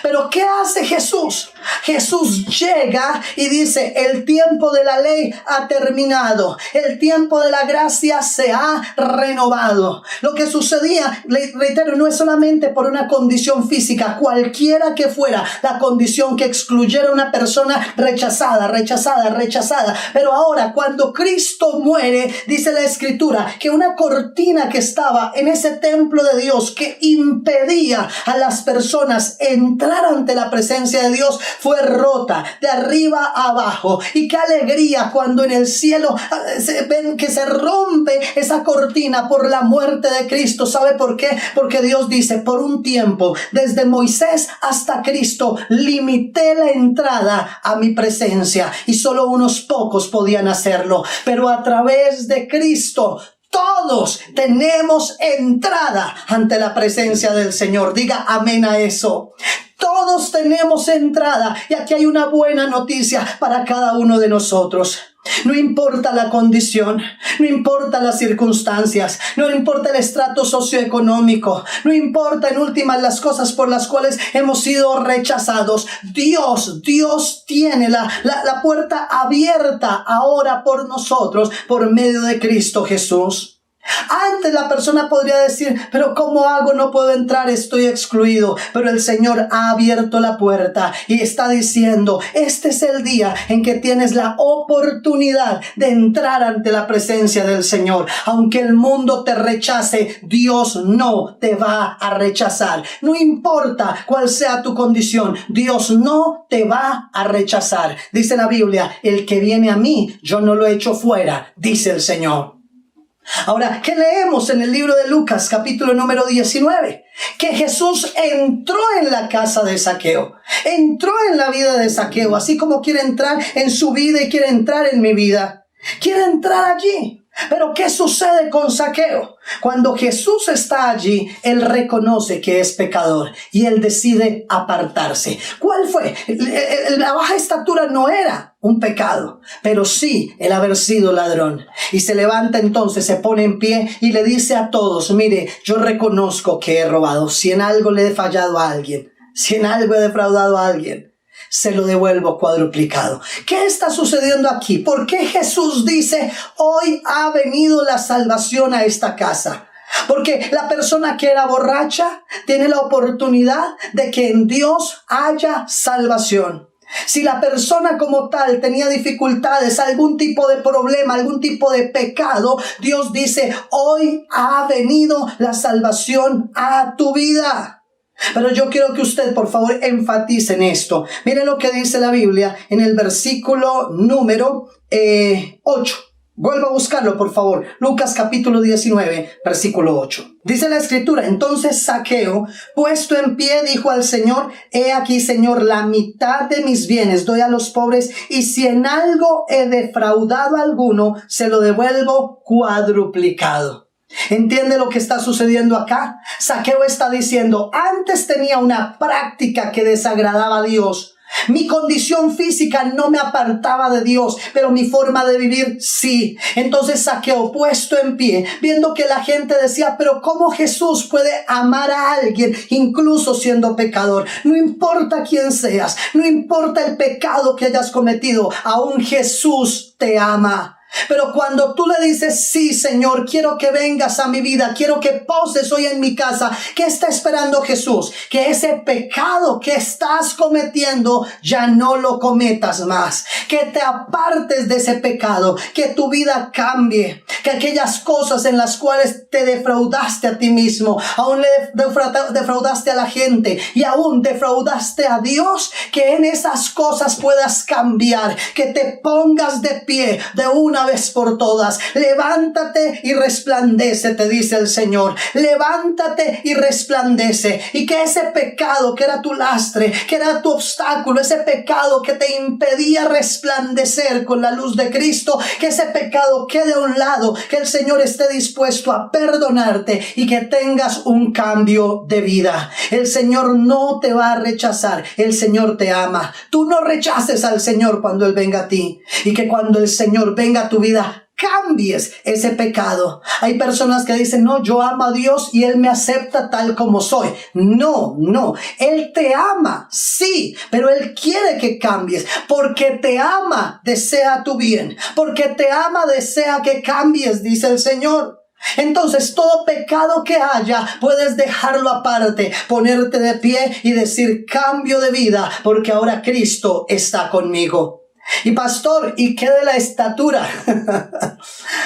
Pero ¿qué hace Jesús? Jesús llega y dice, el tiempo de la ley ha terminado, el tiempo de la gracia se ha renovado. Lo que sucedía, reitero, no es solamente por una condición física, cualquiera que fuera la condición que excluyera a una persona rechazada. Pero ahora, cuando Cristo muere, dice la Escritura, que una cortina que estaba en ese templo de Dios que impedía a las personas entrar ante la presencia de Dios fue rota de arriba a abajo. Y qué alegría cuando en el cielo ven que se rompe esa cortina por la muerte de Cristo. ¿Sabe por qué? Porque Dios dice, por un tiempo, desde Moisés hasta Cristo, limité la entrada a mi presencia y solo unos pocos podían hacerlo. Pero a través de Cristo, todos tenemos entrada ante la presencia del Señor. Diga amén a eso. Todos tenemos entrada y aquí hay una buena noticia para cada uno de nosotros. No importa la condición, no importa las circunstancias, no importa el estrato socioeconómico, no importa en últimas las cosas por las cuales hemos sido rechazados. Dios tiene la puerta abierta ahora por nosotros por medio de Cristo Jesús. Antes la persona podría decir, pero ¿cómo hago? No puedo entrar, estoy excluido. Pero el Señor ha abierto la puerta y está diciendo, este es el día en que tienes la oportunidad de entrar ante la presencia del Señor. Aunque el mundo te rechace, Dios no te va a rechazar. No importa cuál sea tu condición, Dios no te va a rechazar. Dice la Biblia, el que viene a mí, yo no lo echo fuera, dice el Señor. Ahora, ¿qué leemos en el libro de Lucas, capítulo número 19? Que Jesús entró en la casa de Zaqueo, entró en la vida de Zaqueo, así como quiere entrar en su vida y quiere entrar en mi vida. quiere entrar allí. Pero ¿qué sucede con Zaqueo? Cuando Jesús está allí, él reconoce que es pecador y él decide apartarse. ¿Cuál fue? La baja estatura no era un pecado, pero sí el haber sido ladrón. Y se levanta entonces, se pone en pie y le dice a todos: mire, yo reconozco que he robado. Si en algo le he fallado a alguien, si en algo he defraudado a alguien, se lo devuelvo cuadruplicado. ¿Qué está sucediendo aquí? ¿Por qué Jesús dice: hoy ha venido la salvación a esta casa? Porque la persona que era borracha tiene la oportunidad de que en Dios haya salvación. Si la persona como tal tenía dificultades, algún tipo de problema, algún tipo de pecado, Dios dice: hoy ha venido la salvación a tu vida. Pero yo quiero que usted, por favor, enfatice en esto. Mire lo que dice la Biblia en el versículo número 8. Vuelva a buscarlo, por favor. Lucas capítulo 19, versículo 8. Dice la escritura: entonces Zaqueo, puesto en pie, dijo al Señor: he aquí, Señor, la mitad de mis bienes doy a los pobres, y si en algo he defraudado a alguno, se lo devuelvo cuadruplicado. ¿Entiende lo que está sucediendo acá? Zaqueo está diciendo: antes tenía una práctica que desagradaba a Dios. Mi condición física no me apartaba de Dios, pero mi forma de vivir sí. Entonces Zaqueo, puesto en pie, viendo que la gente decía: pero ¿cómo Jesús puede amar a alguien incluso siendo pecador? No importa quién seas, no importa el pecado que hayas cometido, aún Jesús te ama. Pero cuando tú le dices: sí, Señor, quiero que vengas a mi vida, quiero que poses hoy en mi casa, ¿qué está esperando Jesús? Que ese pecado que estás cometiendo ya no lo cometas más, que te apartes de ese pecado, que tu vida cambie, que aquellas cosas en las cuales te defraudaste a ti mismo, aún le defraudaste a la gente y aún defraudaste a Dios, que en esas cosas puedas cambiar, que te pongas de pie de una vez por todas. Levántate y resplandece, te dice el Señor. Levántate y resplandece, y que ese pecado que era tu lastre, que era tu obstáculo, ese pecado que te impedía resplandecer con la luz de Cristo, que ese pecado quede a un lado, que el Señor esté dispuesto a perdonarte y que tengas un cambio de vida. El Señor no te va a rechazar, el Señor te ama. Tú no rechaces al Señor cuando Él venga a ti, y que cuando el Señor venga a tu vida, cambies ese pecado. Hay personas que dicen: no, yo amo a Dios y Él me acepta tal como soy. No, Él te ama, sí, pero Él quiere que cambies. Porque te ama, desea tu bien. Porque te ama, desea que cambies, dice el Señor. Entonces, todo pecado que haya, puedes dejarlo aparte, ponerte de pie y decir: cambio de vida, porque ahora Cristo está conmigo. Y pastor, ¿y qué de la estatura?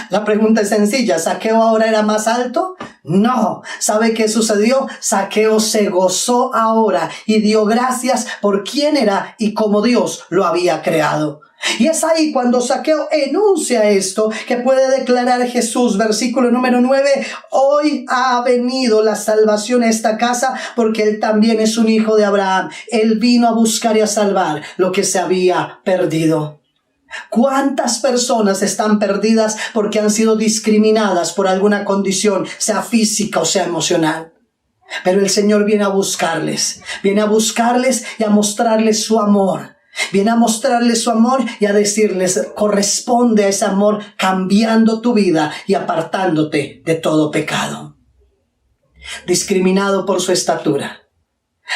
La pregunta es sencilla. ¿Zaqueo ahora era más alto? No. ¿Sabe qué sucedió? Zaqueo se gozó ahora y dio gracias por quién era y cómo Dios lo había creado. Y es ahí cuando Zaqueo enuncia esto que puede declarar Jesús, versículo número 9: hoy ha venido la salvación a esta casa, porque él también es un hijo de Abraham. Él vino a buscar y a salvar lo que se había perdido. ¿Cuántas personas están perdidas porque han sido discriminadas por alguna condición, sea física o sea emocional? Pero el Señor viene a buscarles y a mostrarles su amor. Viene a mostrarles su amor y a decirles: corresponde a ese amor cambiando tu vida y apartándote de todo pecado. Discriminado por su estatura,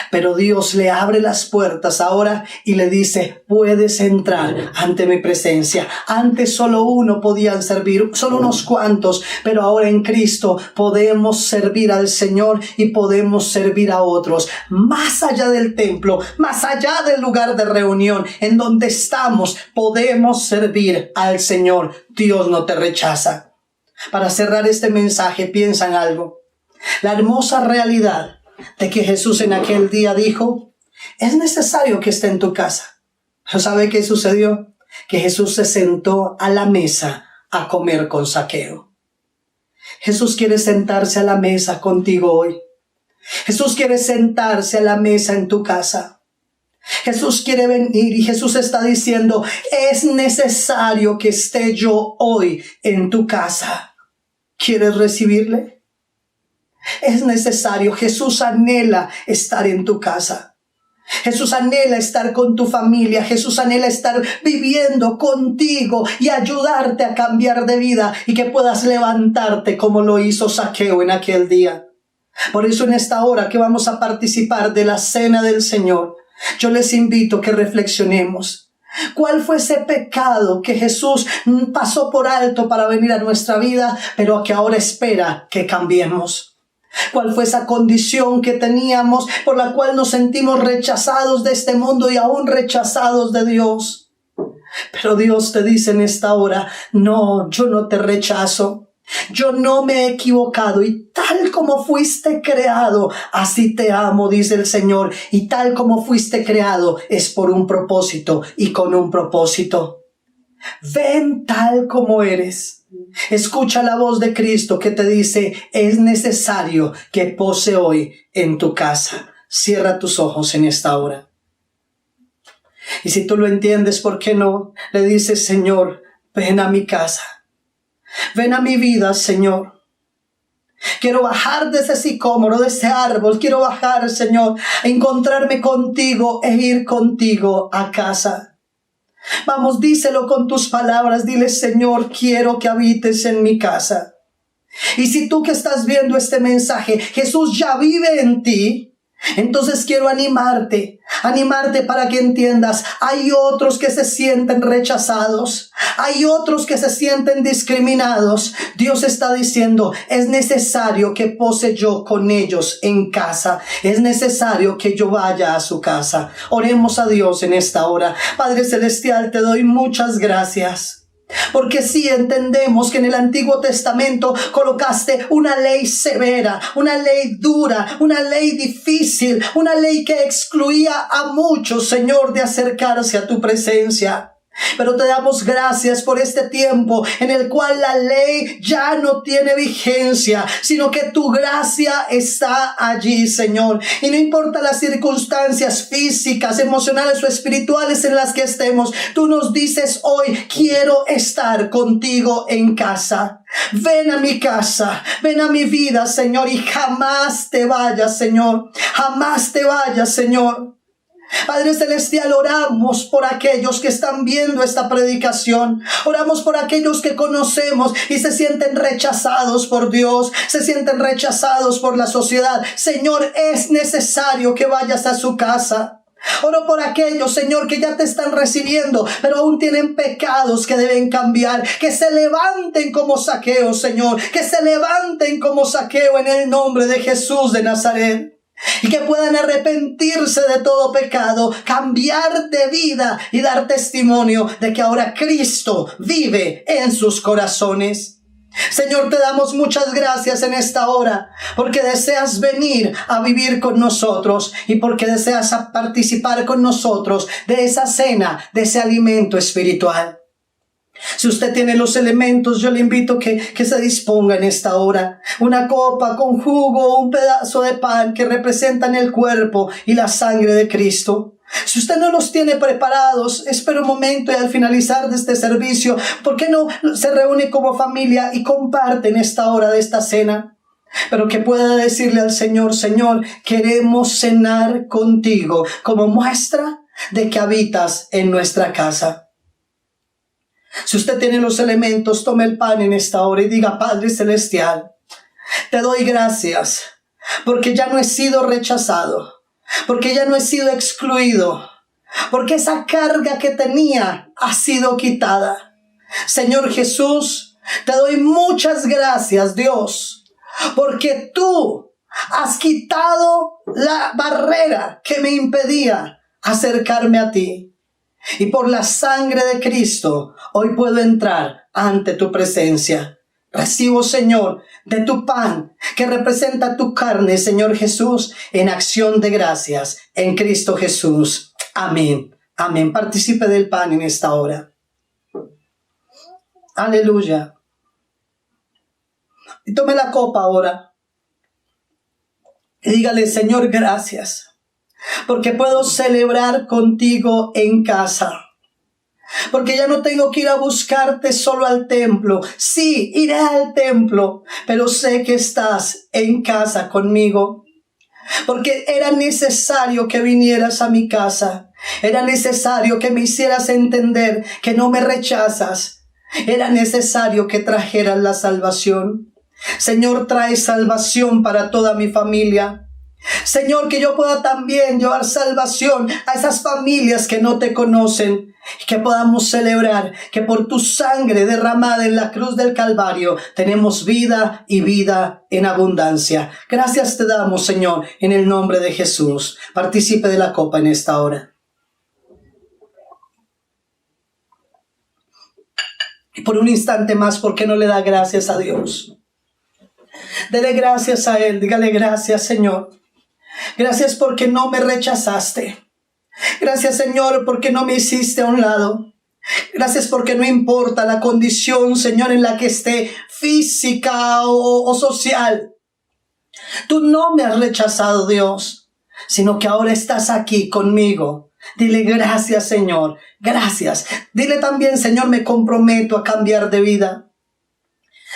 pero Dios le abre las puertas ahora y le dice: puedes entrar ante mi presencia. Antes solo uno podían servir, solo unos cuantos, pero ahora en Cristo podemos servir al Señor y podemos servir a otros. Más allá del templo, más allá del lugar de reunión en donde estamos, podemos servir al Señor. Dios no te rechaza. Para cerrar este mensaje, piensa en algo. La hermosa realidad de que Jesús en aquel día dijo: es necesario que esté en tu casa. Pero ¿sabe qué sucedió? Que Jesús se sentó a la mesa a comer con Zaqueo. Jesús quiere sentarse a la mesa contigo hoy. Jesús quiere sentarse a la mesa en tu casa. Jesús quiere venir y Jesús está diciendo, es necesario que esté yo hoy en tu casa. ¿Quieres recibirle? Es necesario. Jesús anhela estar en tu casa. Jesús anhela estar con tu familia. Jesús anhela estar viviendo contigo y ayudarte a cambiar de vida y que puedas levantarte como lo hizo Zaqueo en aquel día. Por eso en esta hora que vamos a participar de la cena del Señor, yo les invito a que reflexionemos. ¿Cuál fue ese pecado que Jesús pasó por alto para venir a nuestra vida, pero que ahora espera que cambiemos? ¿Cuál fue esa condición que teníamos por la cual nos sentimos rechazados de este mundo y aún rechazados de Dios? Pero Dios te dice en esta hora, no, yo no te rechazo. Yo no me he equivocado y tal como fuiste creado, así te amo, dice el Señor. Y tal como fuiste creado es por un propósito y con un propósito. Ven tal como eres. Escucha la voz de Cristo que te dice, es necesario que pose hoy en tu casa. Cierra tus ojos en esta hora. Y si tú lo entiendes, ¿por qué no? Le dices, Señor, ven a mi casa. Ven a mi vida, Señor. Quiero bajar de ese sicómoro, de ese árbol. Quiero bajar, Señor, a encontrarme contigo e ir contigo a casa. Vamos, díselo con tus palabras. Dile, Señor, quiero que habites en mi casa. Y si tú que estás viendo este mensaje, Jesús ya vive en ti, entonces quiero animarte para que entiendas, hay otros que se sienten rechazados, hay otros que se sienten discriminados. Dios está diciendo, es necesario que pose yo con ellos en casa, es necesario que yo vaya a su casa. Oremos a Dios en esta hora. Padre Celestial, te doy muchas gracias. Porque sí entendemos que en el Antiguo Testamento colocaste una ley severa, una ley dura, una ley difícil, una ley que excluía a muchos, Señor, de acercarse a tu presencia. Pero te damos gracias por este tiempo en el cual la ley ya no tiene vigencia, sino que tu gracia está allí, Señor. Y no importa las circunstancias físicas, emocionales o espirituales en las que estemos, tú nos dices hoy, quiero estar contigo en casa. Ven a mi casa, ven a mi vida, Señor, y jamás te vayas, Señor. Jamás te vayas, Señor. Padre Celestial, oramos por aquellos que están viendo esta predicación. Oramos por aquellos que conocemos y se sienten rechazados por Dios, se sienten rechazados por la sociedad. Señor, es necesario que vayas a su casa. Oro por aquellos, Señor, que ya te están recibiendo, pero aún tienen pecados que deben cambiar. Que se levanten como Zaqueo, Señor. Que se levanten como Zaqueo en el nombre de Jesús de Nazaret. Y que puedan arrepentirse de todo pecado, cambiar de vida y dar testimonio de que ahora Cristo vive en sus corazones. Señor, te damos muchas gracias en esta hora, porque deseas venir a vivir con nosotros y porque deseas participar con nosotros de esa cena, de ese alimento espiritual. Si usted tiene los elementos, yo le invito que se disponga en esta hora. Una copa con jugo, un pedazo de pan que representan el cuerpo y la sangre de Cristo. Si usted no los tiene preparados, espere un momento y al finalizar de este servicio, ¿por qué no se reúne como familia y comparte en esta hora de esta cena? Pero que pueda decirle al Señor, Señor, queremos cenar contigo como muestra de que habitas en nuestra casa. Si usted tiene los elementos, tome el pan en esta hora y diga, Padre Celestial, te doy gracias porque ya no he sido rechazado, porque ya no he sido excluido, porque esa carga que tenía ha sido quitada. Señor Jesús, te doy muchas gracias, Dios, porque tú has quitado la barrera que me impedía acercarme a ti. Y por la sangre de Cristo, hoy puedo entrar ante tu presencia. Recibo, Señor, de tu pan que representa tu carne, Señor Jesús, en acción de gracias en Cristo Jesús. Amén. Amén. Participe del pan en esta hora. Aleluya. Y tome la copa ahora. Y dígale, Señor, gracias. porque puedo celebrar contigo en casa. Porque ya no tengo que ir a buscarte solo al templo. Sí, iré al templo, pero sé que estás en casa conmigo. Porque era necesario que vinieras a mi casa. Era necesario que me hicieras entender que no me rechazas. Era necesario que trajeras la salvación. Señor, trae salvación para toda mi familia. Señor, que yo pueda también llevar salvación a esas familias que no te conocen, y que podamos celebrar que por tu sangre derramada en la cruz del Calvario tenemos vida y vida en abundancia. Gracias te damos, Señor, en el nombre de Jesús. Participe de la copa en esta hora. Y por un instante más, ¿por qué no le da gracias a Dios? Dele gracias a Él, dígale gracias, Señor. Gracias porque no me rechazaste. Gracias, Señor, porque no me hiciste a un lado. Gracias porque no importa la condición, Señor, en la que esté, física o social. Tú no me has rechazado, Dios, sino que ahora estás aquí conmigo. Dile gracias, Señor. Gracias. Dile también, Señor, me comprometo a cambiar de vida.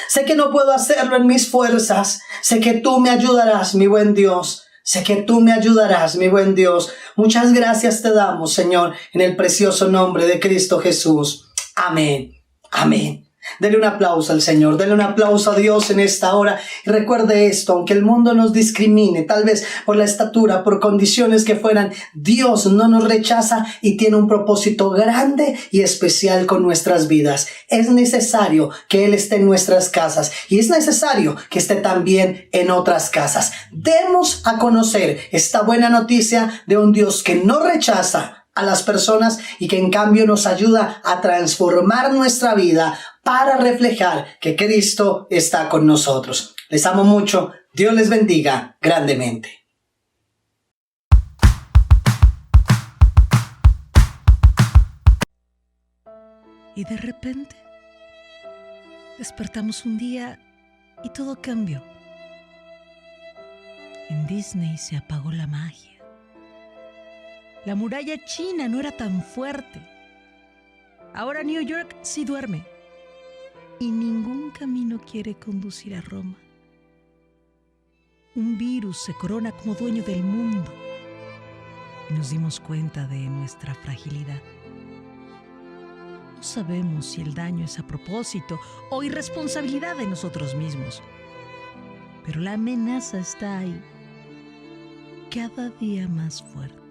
Sé que no puedo hacerlo en mis fuerzas. Sé que tú me ayudarás, mi buen Dios. Sé que tú me ayudarás, mi buen Dios. Muchas gracias te damos, Señor, en el precioso nombre de Cristo Jesús. Amén. Amén. Dele un aplauso al Señor, dele un aplauso a Dios en esta hora. Y recuerde esto, aunque el mundo nos discrimine, tal vez por la estatura, por condiciones que fueran, Dios no nos rechaza y tiene un propósito grande y especial con nuestras vidas. Es necesario que Él esté en nuestras casas y es necesario que esté también en otras casas. Demos a conocer esta buena noticia de un Dios que no rechaza a las personas y que en cambio nos ayuda a transformar nuestra vida para reflejar que Cristo está con nosotros. Les amo mucho. Dios les bendiga grandemente. Y de repente despertamos un día y todo cambió. En Disney se apagó la magia. La muralla china no era tan fuerte. Ahora New York sí duerme. Y ningún camino quiere conducir a Roma. Un virus se corona como dueño del mundo. Y nos dimos cuenta de nuestra fragilidad. No sabemos si el daño es a propósito o irresponsabilidad de nosotros mismos. Pero la amenaza está ahí, cada día más fuerte.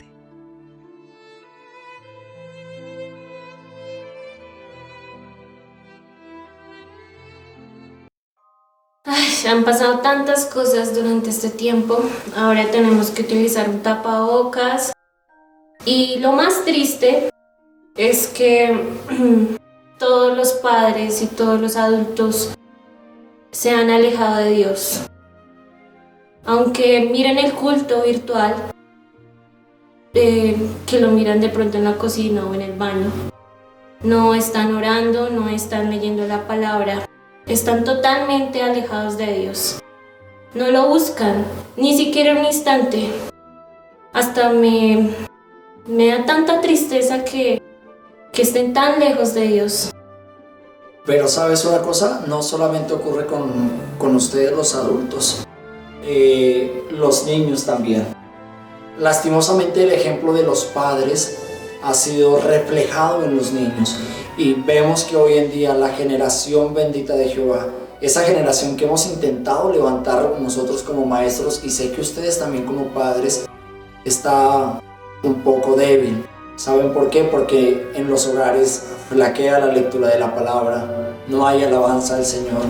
Han pasado tantas cosas durante este tiempo. Ahora tenemos que utilizar un tapabocas. Y lo más triste es que todos los padres y todos los adultos se han alejado de Dios. Aunque miren el culto virtual, que lo miran de pronto en la cocina o en el baño, no están orando, no están leyendo la palabra. Están totalmente alejados de Dios. No lo buscan, ni siquiera un instante. Hasta me da tanta tristeza que estén tan lejos de Dios. Pero ¿sabes una cosa? No solamente ocurre con ustedes los adultos, los niños también. Lastimosamente el ejemplo de los padres ha sido reflejado en los niños. Y vemos que hoy en día la generación bendita de Jehová, esa generación que hemos intentado levantar nosotros como maestros, y sé que ustedes también como padres, está un poco débil. ¿Saben por qué? Porque en los hogares flaquea la lectura de la palabra, no hay alabanza al Señor.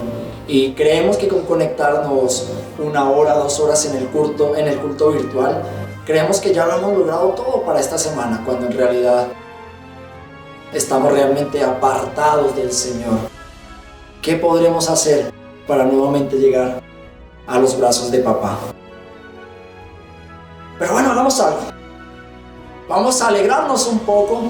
Y creemos que con conectarnos 1 hora, 2 horas en el culto virtual, creemos que ya lo hemos logrado todo para esta semana, cuando en realidad estamos realmente apartados del Señor. ¿Qué podremos hacer para nuevamente llegar a los brazos de papá? Pero bueno, hagamos algo. Vamos a alegrarnos un poco,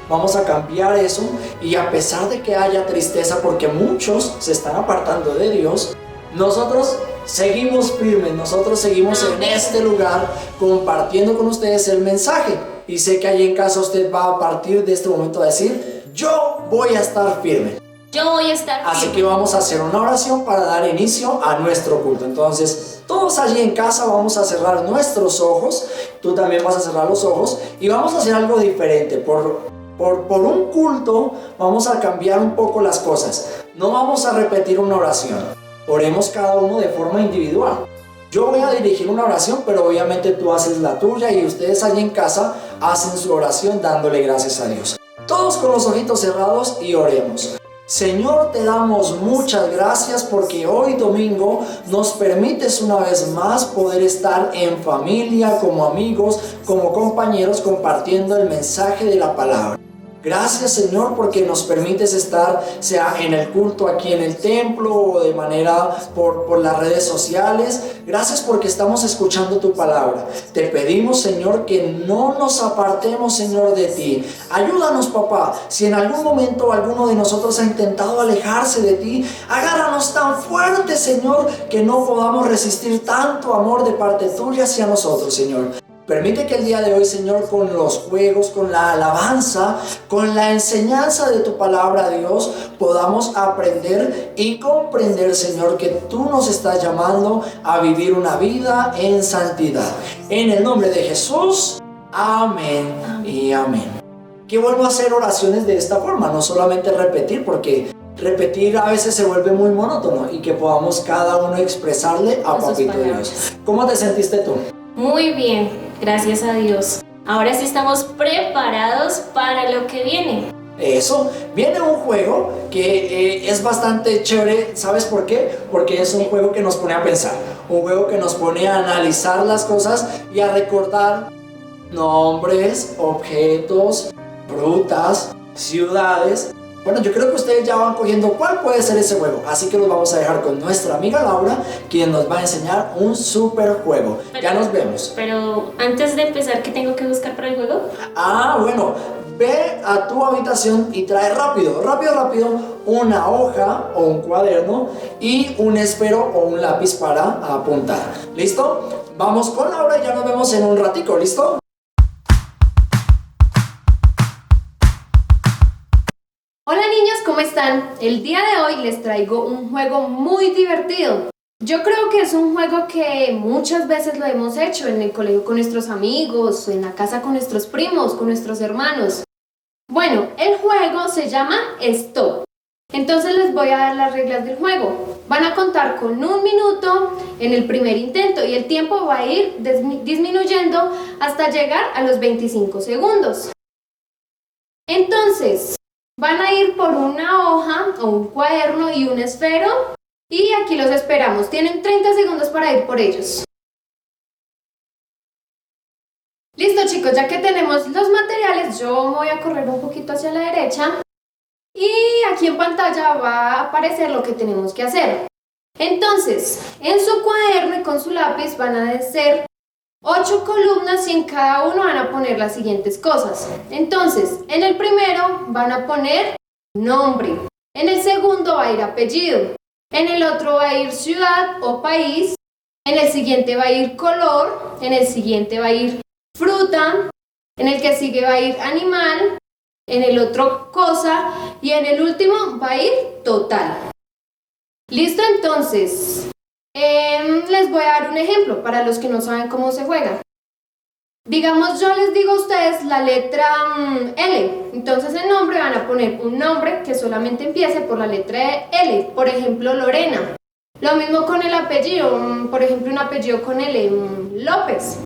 vamos a cambiar eso, y a pesar de que haya tristeza porque muchos se están apartando de Dios, nosotros seguimos firmes, nosotros seguimos en este lugar compartiendo con ustedes el mensaje. Y sé que ahí en casa usted va a partir de este momento a decir, yo voy a estar firme. Yo voy a estar Así firme. que vamos a hacer una oración para dar inicio a nuestro culto. Entonces, todos allí en casa vamos a cerrar nuestros ojos. Tú también vas a cerrar los ojos y vamos a hacer algo diferente. Por un culto vamos a cambiar un poco las cosas. No vamos a repetir una oración. Oremos cada uno de forma individual. Yo voy a dirigir una oración, pero obviamente tú haces la tuya y ustedes allí en casa hacen su oración dándole gracias a Dios. Todos con los ojitos cerrados y oremos. Señor, te damos muchas gracias porque hoy domingo nos permites una vez más poder estar en familia, como amigos, como compañeros, compartiendo el mensaje de la palabra. Gracias, Señor, porque nos permites estar, sea en el culto aquí en el templo o de manera por las redes sociales. Gracias porque estamos escuchando tu palabra. Te pedimos, Señor, que no nos apartemos, Señor, de ti. Ayúdanos, papá. Si en algún momento alguno de nosotros ha intentado alejarse de ti, agárranos tan fuerte, Señor, que no podamos resistir tanto amor de parte tuya hacia nosotros, Señor. Permite que el día de hoy, Señor, con los juegos, con la alabanza, con la enseñanza de tu palabra, Dios, podamos aprender y comprender, Señor, que tú nos estás llamando a vivir una vida en santidad. En el nombre de Jesús, amén y amén. Que vuelvo a hacer oraciones de esta forma, no solamente repetir, porque repetir a veces se vuelve muy monótono, y que podamos cada uno expresarle a Con sus Papito palabras. Dios. ¿Cómo te sentiste tú? Muy bien, gracias a Dios. Ahora sí estamos preparados para lo que viene. Eso, viene un juego que es bastante chévere. ¿Sabes por qué? Porque es un juego que nos pone a pensar, un juego que nos pone a analizar las cosas y a recordar nombres, objetos, frutas, ciudades. Bueno, yo creo que ustedes ya van cogiendo cuál puede ser ese juego, así que los vamos a dejar con nuestra amiga Laura, quien nos va a enseñar un super juego. Ya nos vemos. Pero antes de empezar, ¿qué tengo que buscar para el juego? Bueno, ve a tu habitación y trae rápido, una hoja o un cuaderno y un esfero o un lápiz para apuntar. ¿Listo? Vamos con Laura y ya nos vemos en un ratico, ¿listo? Hola niños, ¿cómo están? El día de hoy les traigo un juego muy divertido. Yo creo que es un juego que muchas veces lo hemos hecho en el colegio con nuestros amigos, en la casa con nuestros primos, con nuestros hermanos. Bueno, el juego se llama Stop. Entonces les voy a dar las reglas del juego. Van a contar con 1 minuto en el primer intento y el tiempo va a ir disminuyendo hasta llegar a los 25 segundos. Entonces, van a ir por una hoja o un cuaderno y un esfero y aquí los esperamos. Tienen 30 segundos para ir por ellos. Listo chicos, ya que tenemos los materiales, yo voy a correr un poquito hacia la derecha y aquí en pantalla va a aparecer lo que tenemos que hacer. Entonces, en su cuaderno y con su lápiz van a hacer 8 columnas y en cada uno van a poner las siguientes cosas. Entonces, en el primero van a poner nombre, en el segundo va a ir apellido, en el otro va a ir ciudad o país, en el siguiente va a ir color, en el siguiente va a ir fruta, en el que sigue va a ir animal, en el otro cosa y en el último va a ir total. ¿Listo? Entonces, les voy a dar un ejemplo para los que no saben cómo se juega. Digamos, yo les digo a ustedes la letra L. Entonces en nombre van a poner un nombre que solamente empiece por la letra L. Por ejemplo, Lorena. Lo mismo con el apellido. Por ejemplo, un apellido con L, López.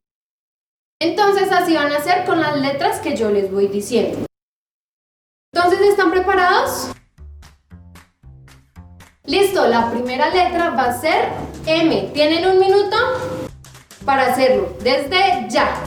Entonces así van a hacer con las letras que yo les voy diciendo. Entonces, ¿están preparados? Listo, la primera letra va a ser M. Tienen 1 minuto para hacerlo, desde ya.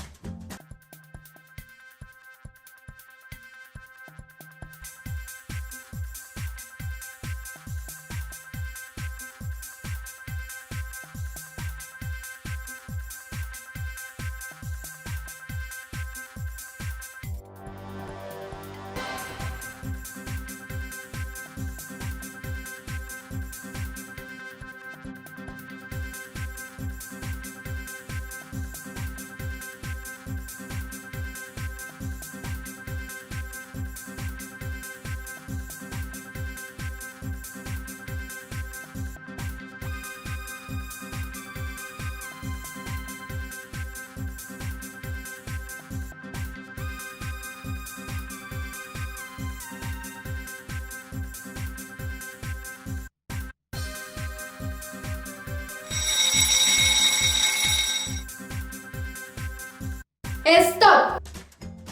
¡Stop!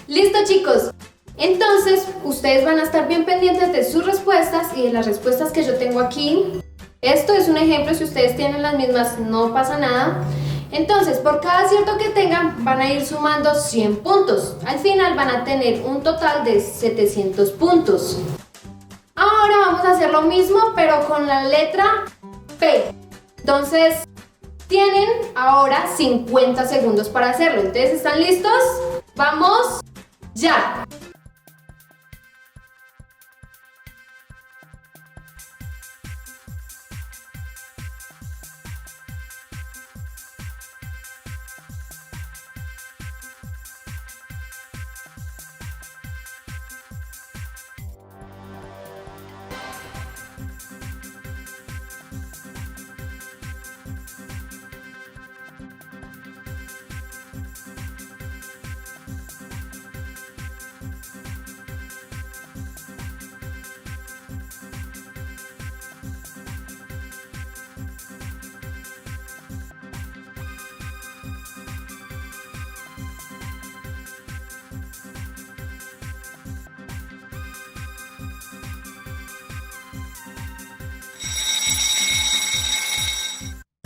Listo, chicos. Entonces, ustedes van a estar bien pendientes de sus respuestas y de las respuestas que yo tengo aquí. Esto es un ejemplo, si ustedes tienen las mismas no pasa nada. Entonces, por cada acierto que tengan, van a ir sumando 100 puntos. Al final van a tener un total de 700 puntos. Ahora vamos a hacer lo mismo, pero con la letra P. Entonces, tienen ahora 50 segundos para hacerlo. Entonces, ¿están listos? ¡Vamos ya!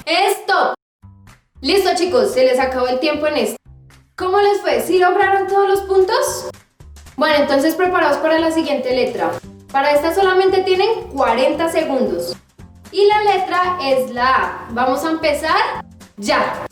¡Stop! Listo, chicos, se les acabó el tiempo en esto. ¿Cómo les fue? ¿Sí lograron todos los puntos? Bueno, entonces preparados para la siguiente letra. Para esta solamente tienen 40 segundos. Y la letra es la A. Vamos a empezar ya.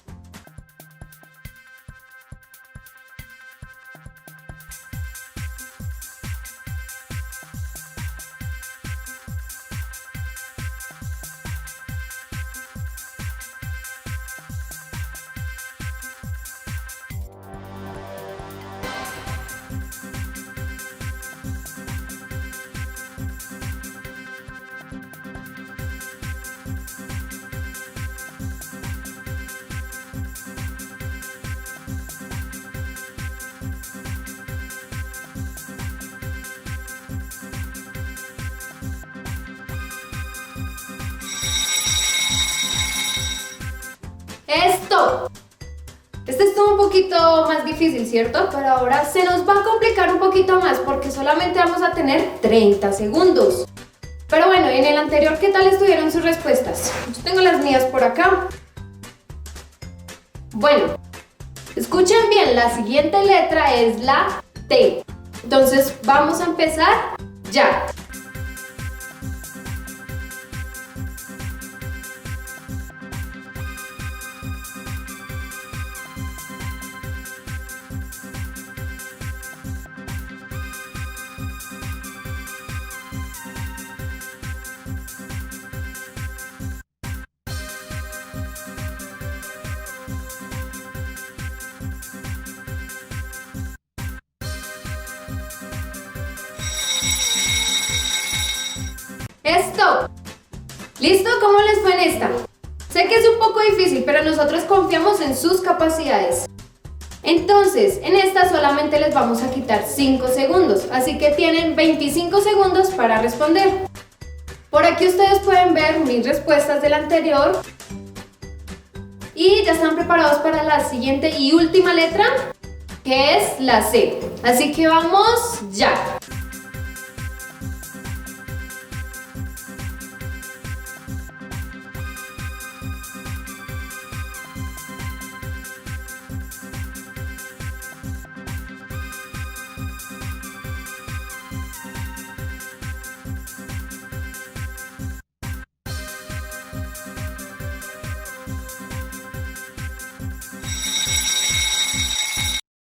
¡Stop! Este estuvo un poquito más difícil, ¿cierto? Pero ahora se nos va a complicar un poquito más porque solamente vamos a tener 30 segundos. Pero bueno, en el anterior, ¿qué tal estuvieron sus respuestas? Yo tengo las mías por acá. Bueno, escuchen bien, la siguiente letra es la T. Entonces vamos a empezar ya. ¡Stop! ¿Listo? ¿Cómo les fue en esta? Sé que es un poco difícil, pero nosotros confiamos en sus capacidades. Entonces, en esta solamente les vamos a quitar 5 segundos, así que tienen 25 segundos para responder. Por aquí ustedes pueden ver mis respuestas del anterior. Y ya están preparados para la siguiente y última letra, que es la C. Así que vamos ya.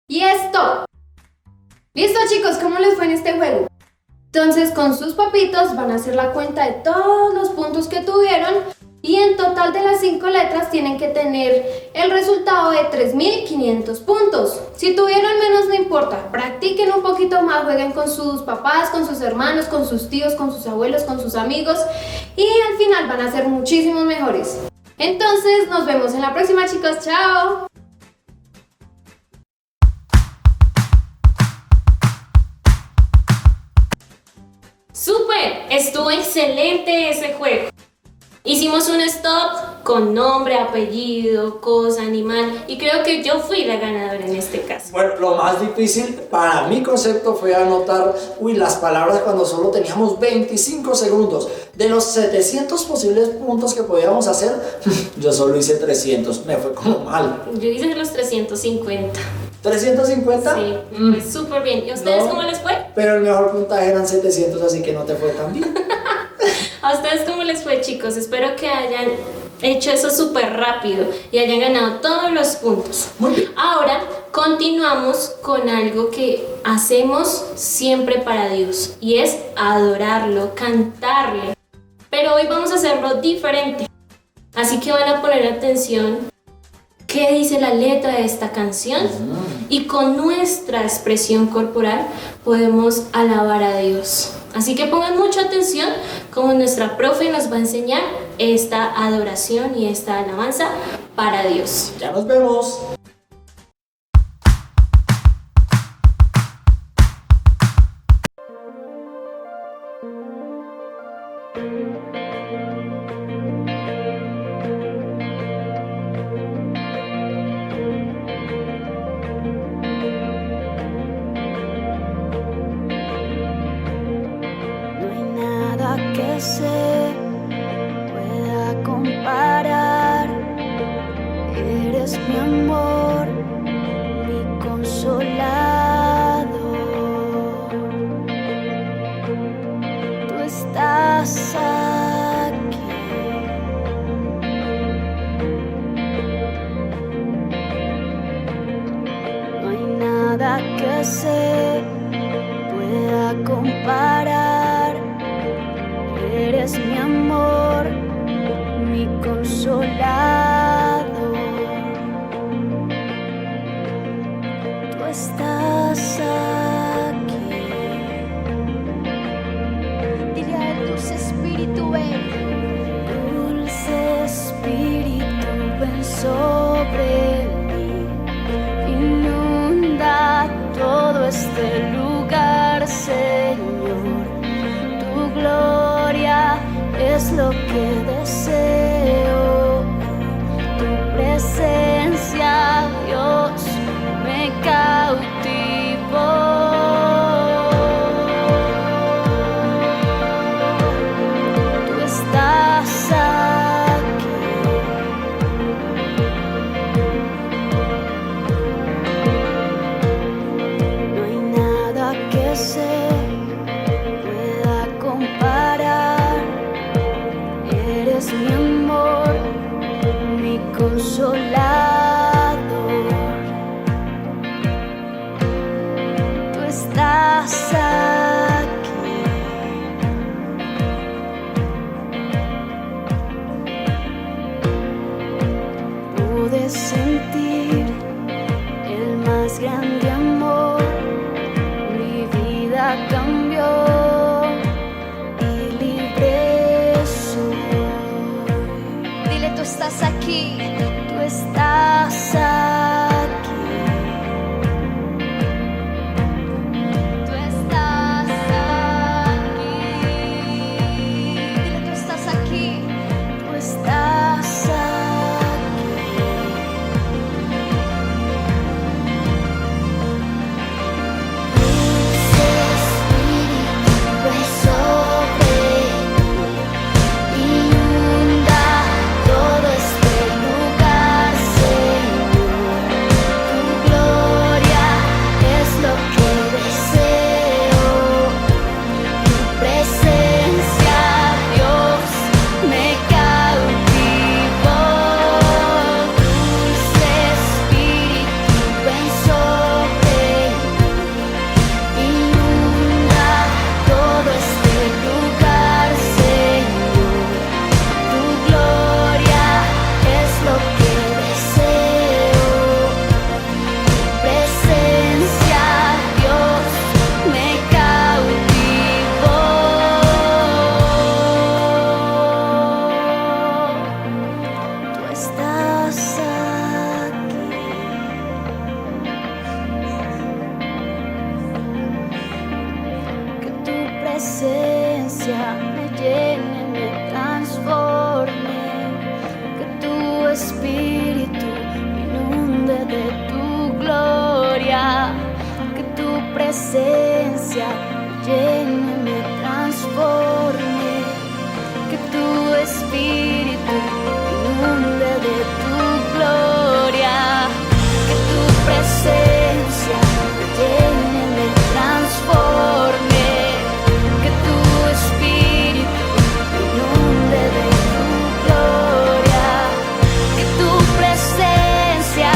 Y stop. Listo, chicos, ¿cómo les fue en este juego? Entonces con sus papitos van a hacer la cuenta de todos los puntos que tuvieron y en total de las 5 letras tienen que tener el resultado de 3.500 puntos. Si tuvieron menos no importa, practiquen un poquito más, jueguen con sus papás, con sus hermanos, con sus tíos, con sus abuelos, con sus amigos y al final van a ser muchísimos mejores. Entonces nos vemos en la próxima, chicos, chao. ¡Súper! Estuvo excelente ese juego. Hicimos un stop con nombre, apellido, cosa, animal, y creo que yo fui la ganadora en este caso. Bueno, lo más difícil para mi concepto fue anotar, las palabras cuando solo teníamos 25 segundos. De los 700 posibles puntos que podíamos hacer, yo solo hice 300, me fue como mal. Yo hice los 350. ¿350? Sí, me fue súper bien. ¿Y a ustedes No, cómo les fue? pero el mejor puntaje eran 700, así que no te fue tan bien. ¿A ustedes cómo les fue, chicos? Espero que hayan hecho eso súper rápido y hayan ganado todos los puntos. Muy bien. Ahora continuamos con algo que hacemos siempre para Dios y es adorarlo, cantarle. Pero hoy vamos a hacerlo diferente. Así que van a poner atención qué dice la letra de esta canción y con nuestra expresión corporal podemos alabar a Dios. Así que pongan mucha atención como nuestra profe nos va a enseñar esta adoración y esta alabanza para Dios. Ya nos vemos. No hay nada que se pueda comparar. Eres mi amor, mi consolador. Tú estás aquí. No hay nada que se pueda comparar. Eres mi amor, mi consolador. Tú estás aquí. Dile a él, dulce espíritu, ven. Dulce espíritu, ven sobre mí. Inunda todo este lugar, Señor. Tu gloria es lo que deseo. Tu presencia, Dios, me cautivó. Tú estás aquí. No hay nada que se pueda comparar. Eres mi amor, mi consolador. Tú estás aquí. Pude sentir el más grande amor. Mi vida cambió y libre soy. Dile, tú estás aquí, tú estás aquí. Tú estás aquí. Dile, tú estás aquí, tú estás aquí. Dulce espíritu, ven sobre mí. Inunda todo este lugar, Señor. Tu gloria es lo que deseo. Tu presencia, Dios, me cautivó. Dulce espíritu, ven sobre mí. Inunda todo este lugar, Señor. Tu gloria es lo que deseo. Tu presencia, Dios, me cautivó. Tú estás aquí. Que tu presencia me llene, me transforme. Que presencia llene, me transforme, que tu espíritu inunde de tu gloria, que tu presencia llene, me transforme, que tu espíritu inunde de tu gloria, que tu presencia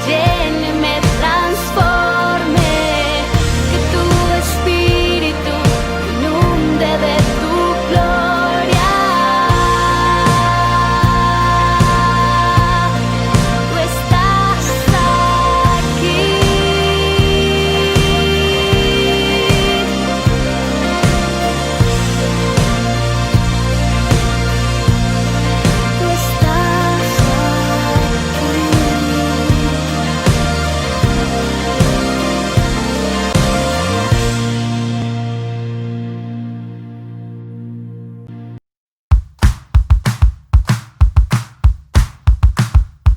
llene, me transforme, que tu espíritu inunde de tu gloria. Tú estás aquí. Tú estás aquí.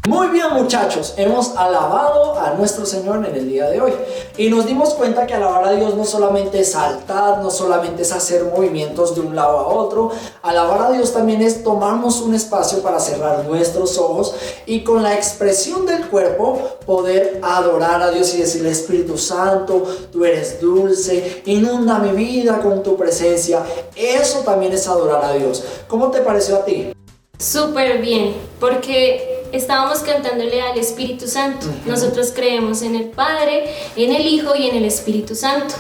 Muy bien, muchachos, hemos alabado a nuestro Señor en el día de hoy y nos dimos cuenta que alabar a Dios no solamente es saltar, no solamente es hacer movimientos de un lado a otro. Alabar a Dios también es tomarnos un espacio para cerrar nuestros ojos y con la expresión del cuerpo poder adorar a Dios y decirle: Espíritu Santo, tú eres dulce, inunda mi vida con tu presencia. Eso también es adorar a Dios. ¿Cómo te pareció a ti? Súper bien, porque estábamos cantándole al Espíritu Santo. Nosotros creemos en el Padre, en el Hijo y en el Espíritu Santo.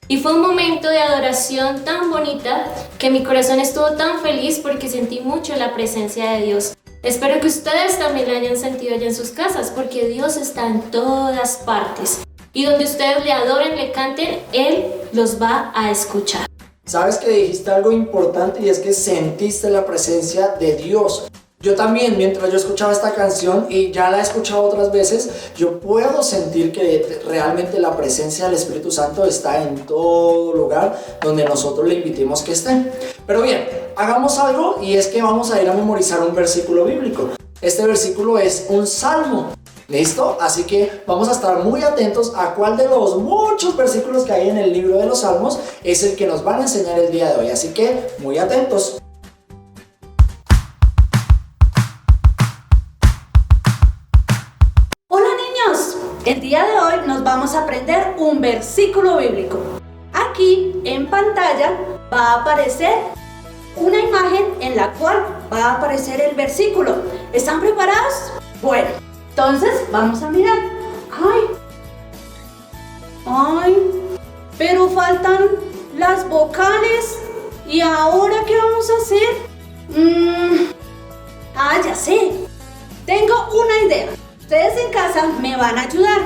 Y fue un momento de adoración tan bonita que mi corazón estuvo tan feliz porque sentí mucho la presencia de Dios. Espero que ustedes también la hayan sentido allá en sus casas, porque Dios está en todas partes. Y donde ustedes le adoren, le canten, Él los va a escuchar. Sabes que dijiste algo importante y es que sentiste la presencia de Dios. Yo también, mientras yo escuchaba esta canción y ya la he escuchado otras veces, yo puedo sentir que realmente la presencia del Espíritu Santo está en todo lugar donde nosotros le invitemos que esté. Pero bien, hagamos algo y es que vamos a ir a memorizar un versículo bíblico. Este versículo es un salmo. ¿Listo? Así que vamos a estar muy atentos a cuál de los muchos versículos que hay en el libro de los Salmos es el que nos van a enseñar el día de hoy. Así que muy atentos. Hola niños, el día de hoy nos vamos a aprender un versículo bíblico. Aquí en pantalla va a aparecer una imagen en la cual va a aparecer el versículo. ¿Están preparados? Bueno, entonces vamos a mirar. ¡Ay! Pero faltan las vocales. ¿Y ahora qué vamos a hacer? Ya sé. Tengo una idea. Ustedes en casa me van a ayudar.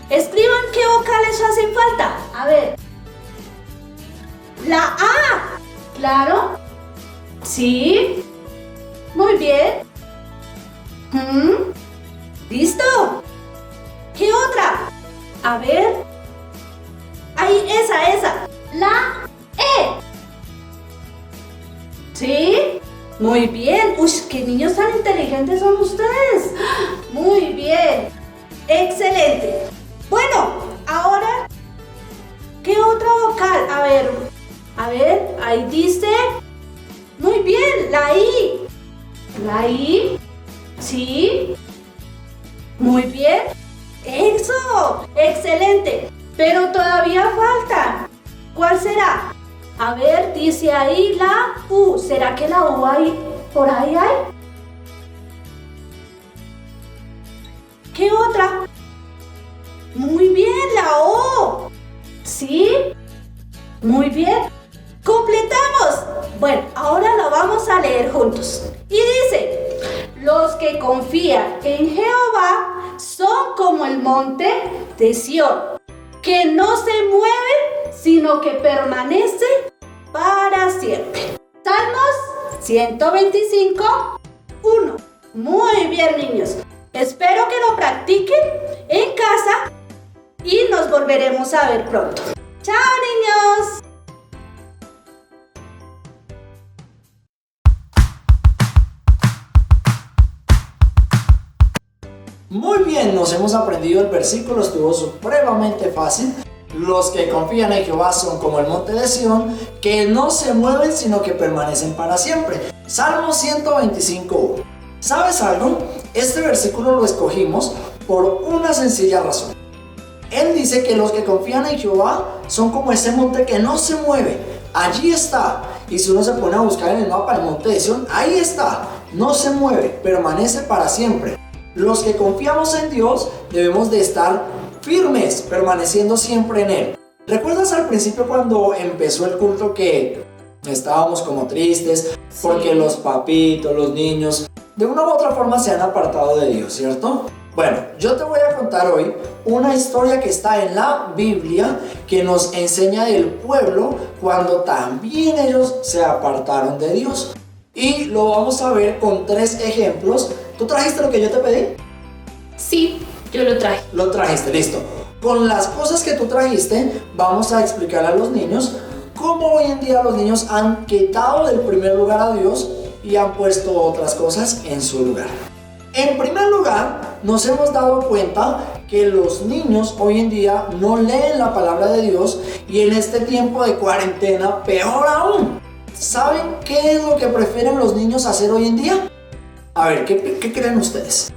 Escriban qué vocales hacen falta. A ver. La A. ¿Claro? Sí. Muy bien. ¿Listo? ¿Qué otra? A ver. Ahí, esa. La E. ¿Sí? Muy bien. Uy, qué niños tan inteligentes son ustedes. Muy bien. Excelente. Bueno, ahora, ¿qué otra vocal? A ver, ahí dice. Muy bien, la I. La I. Sí. Muy bien. Eso. Excelente. Pero todavía falta. ¿Cuál será? A ver, dice ahí la U. ¿Será que la U ahí, por ahí hay? ¿Qué otra? Muy bien, la O. ¿Sí? Muy bien. ¡Completamos! Bueno, ahora la vamos a leer juntos. Y dice: los que confían en Jehová son como el monte de Sión, que no se mueve, sino que permanece para siempre. Salmos 125, 1. Muy bien, niños. Espero que lo practiquen en casa y nos volveremos a ver pronto. ¡Chao, niños! Muy bien, nos hemos aprendido el versículo, estuvo supremamente fácil. Los que confían en Jehová son como el monte de Sión, que no se mueven sino que permanecen para siempre. Salmo 125:1. ¿Sabes algo? Este versículo lo escogimos por una sencilla razón. Él dice que los que confían en Jehová son como ese monte que no se mueve. Allí está. Y si uno se pone a buscar en el mapa el monte de Sión, ahí está. No se mueve, permanece para siempre. Los que confiamos en Dios debemos de estar firmes, permaneciendo siempre en Él. ¿Recuerdas al principio cuando empezó el culto que estábamos como tristes porque los papitos, los niños, de una u otra forma se han apartado de Dios, ¿cierto? Bueno, yo te voy a contar hoy una historia que está en la Biblia que nos enseña del pueblo cuando también ellos se apartaron de Dios. Y lo vamos a ver con 3 ejemplos. ¿Tú trajiste lo que yo te pedí? Sí, yo lo traje. Lo trajiste, listo. Con las cosas que tú trajiste, vamos a explicar a los niños cómo hoy en día los niños han quitado del primer lugar a Dios y han puesto otras cosas en su lugar. En primer lugar, nos hemos dado cuenta que los niños hoy en día no leen la palabra de Dios y en este tiempo de cuarentena, peor aún. ¿Saben qué es lo que prefieren los niños hacer hoy en día? A ver, ¿qué creen ustedes?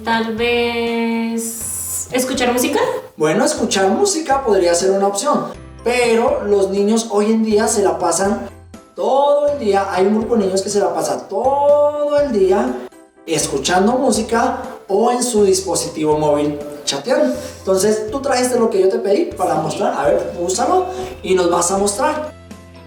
Tal vez escuchar música. Bueno, escuchar música podría ser una opción, pero los niños hoy en día se la pasan todo el día. Hay un grupo de niños que se la pasa todo el día escuchando música o en su dispositivo móvil chateando. Entonces, tú trajiste lo que yo te pedí para mostrar. A ver, úsalo y nos vas a mostrar.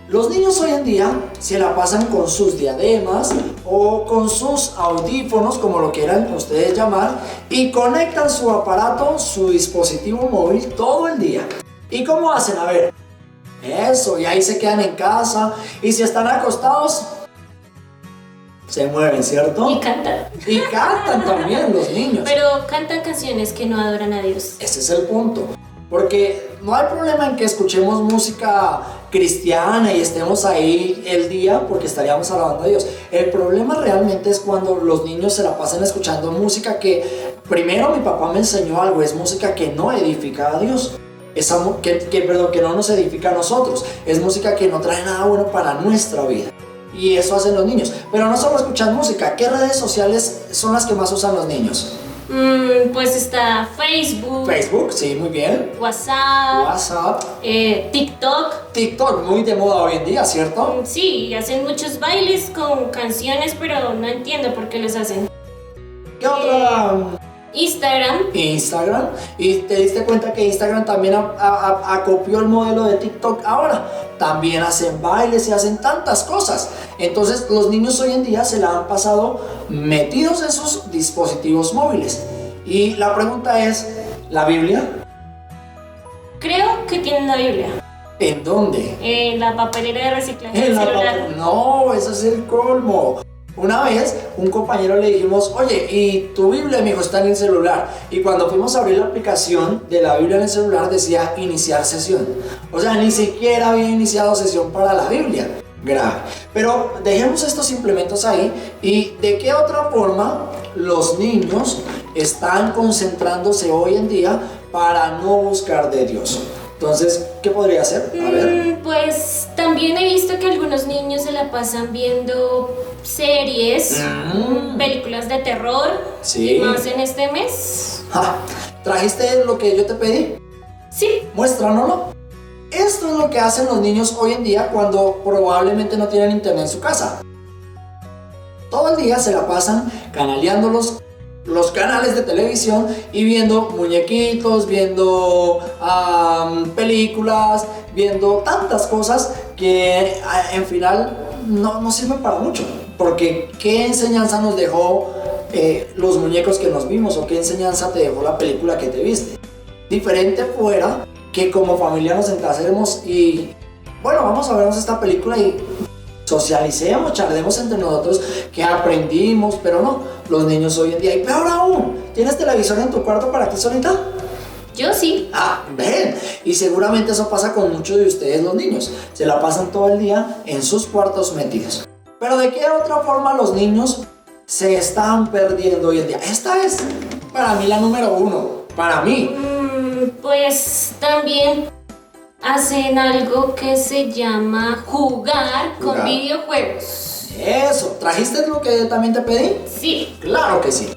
Los niños hoy en día se la pasan con sus diademas o con sus audífonos, como lo quieran ustedes llamar, y conectan su aparato, su dispositivo móvil todo el día. ¿Y cómo hacen? A ver, eso, y ahí se quedan en casa, y si están acostados, se mueven, ¿cierto? Y cantan. Y cantan también los niños. Pero cantan canciones que no adoran a Dios. Ese es el punto. Porque no hay problema en que escuchemos música cristiana y estemos ahí el día porque estaríamos alabando a Dios. El problema realmente es cuando los niños se la pasan escuchando música que, primero, mi papá me enseñó algo, es música que no edifica a Dios. Que no nos edifica a nosotros. Es música que no trae nada bueno para nuestra vida. Y eso hacen los niños. Pero no solo escuchan música. ¿Qué redes sociales son las que más usan los niños? Pues está Facebook. Facebook, sí, muy bien. WhatsApp. TikTok. TikTok, muy de moda hoy en día, ¿cierto? Sí, hacen muchos bailes con canciones, pero no entiendo por qué los hacen. ¿Qué otra? Instagram. Y te diste cuenta que Instagram también acopió el modelo de TikTok ahora. También hacen bailes y hacen tantas cosas. Entonces los niños hoy en día se la han pasado metidos en sus dispositivos móviles. Y la pregunta es, ¿la Biblia? Creo que tienen la Biblia. ¿En dónde? En la papelera de reciclaje En del la celular. No, eso es el colmo. Una vez, un compañero le dijimos, oye, ¿y tu Biblia, mijo, está en el celular? Y cuando fuimos a abrir la aplicación de la Biblia en el celular decía iniciar sesión. O sea, ni siquiera había iniciado sesión para la Biblia. Grave. Pero dejemos estos implementos ahí. ¿Y de qué otra forma los niños están concentrándose hoy en día para no buscar de Dios? Entonces, ¿qué podría hacer? A ver. Pues también he visto que algunos niños se la pasan viendo series, películas de terror. Sí. Y más en este mes. ¿Trajiste lo que yo te pedí? Sí. Muéstranoslo. Esto es lo que hacen los niños hoy en día cuando probablemente no tienen internet en su casa. Todo el día se la pasan canaleando los canales de televisión y viendo muñequitos, viendo películas, viendo tantas cosas que en final no sirven para mucho. Porque ¿qué enseñanza nos dejó los muñecos que nos vimos? ¿O qué enseñanza te dejó la película que te viste? Diferente fuera que como familia nos sentásemos y bueno, vamos a vernos esta película y socialicemos, charlemos entre nosotros que aprendimos, pero no, los niños hoy en día, y peor aún, ¿tienes televisor en tu cuarto para ti solita? Yo sí. Ven, y seguramente eso pasa con muchos de ustedes los niños, se la pasan todo el día en sus cuartos metidos. Pero ¿de qué otra forma los niños se están perdiendo hoy en día? Esta es para mí la número 1, para mí. Pues también hacen algo que se llama jugar con Jugar. videojuegos. Eso, ¿trajiste lo que también te pedí? Sí. Claro que sí.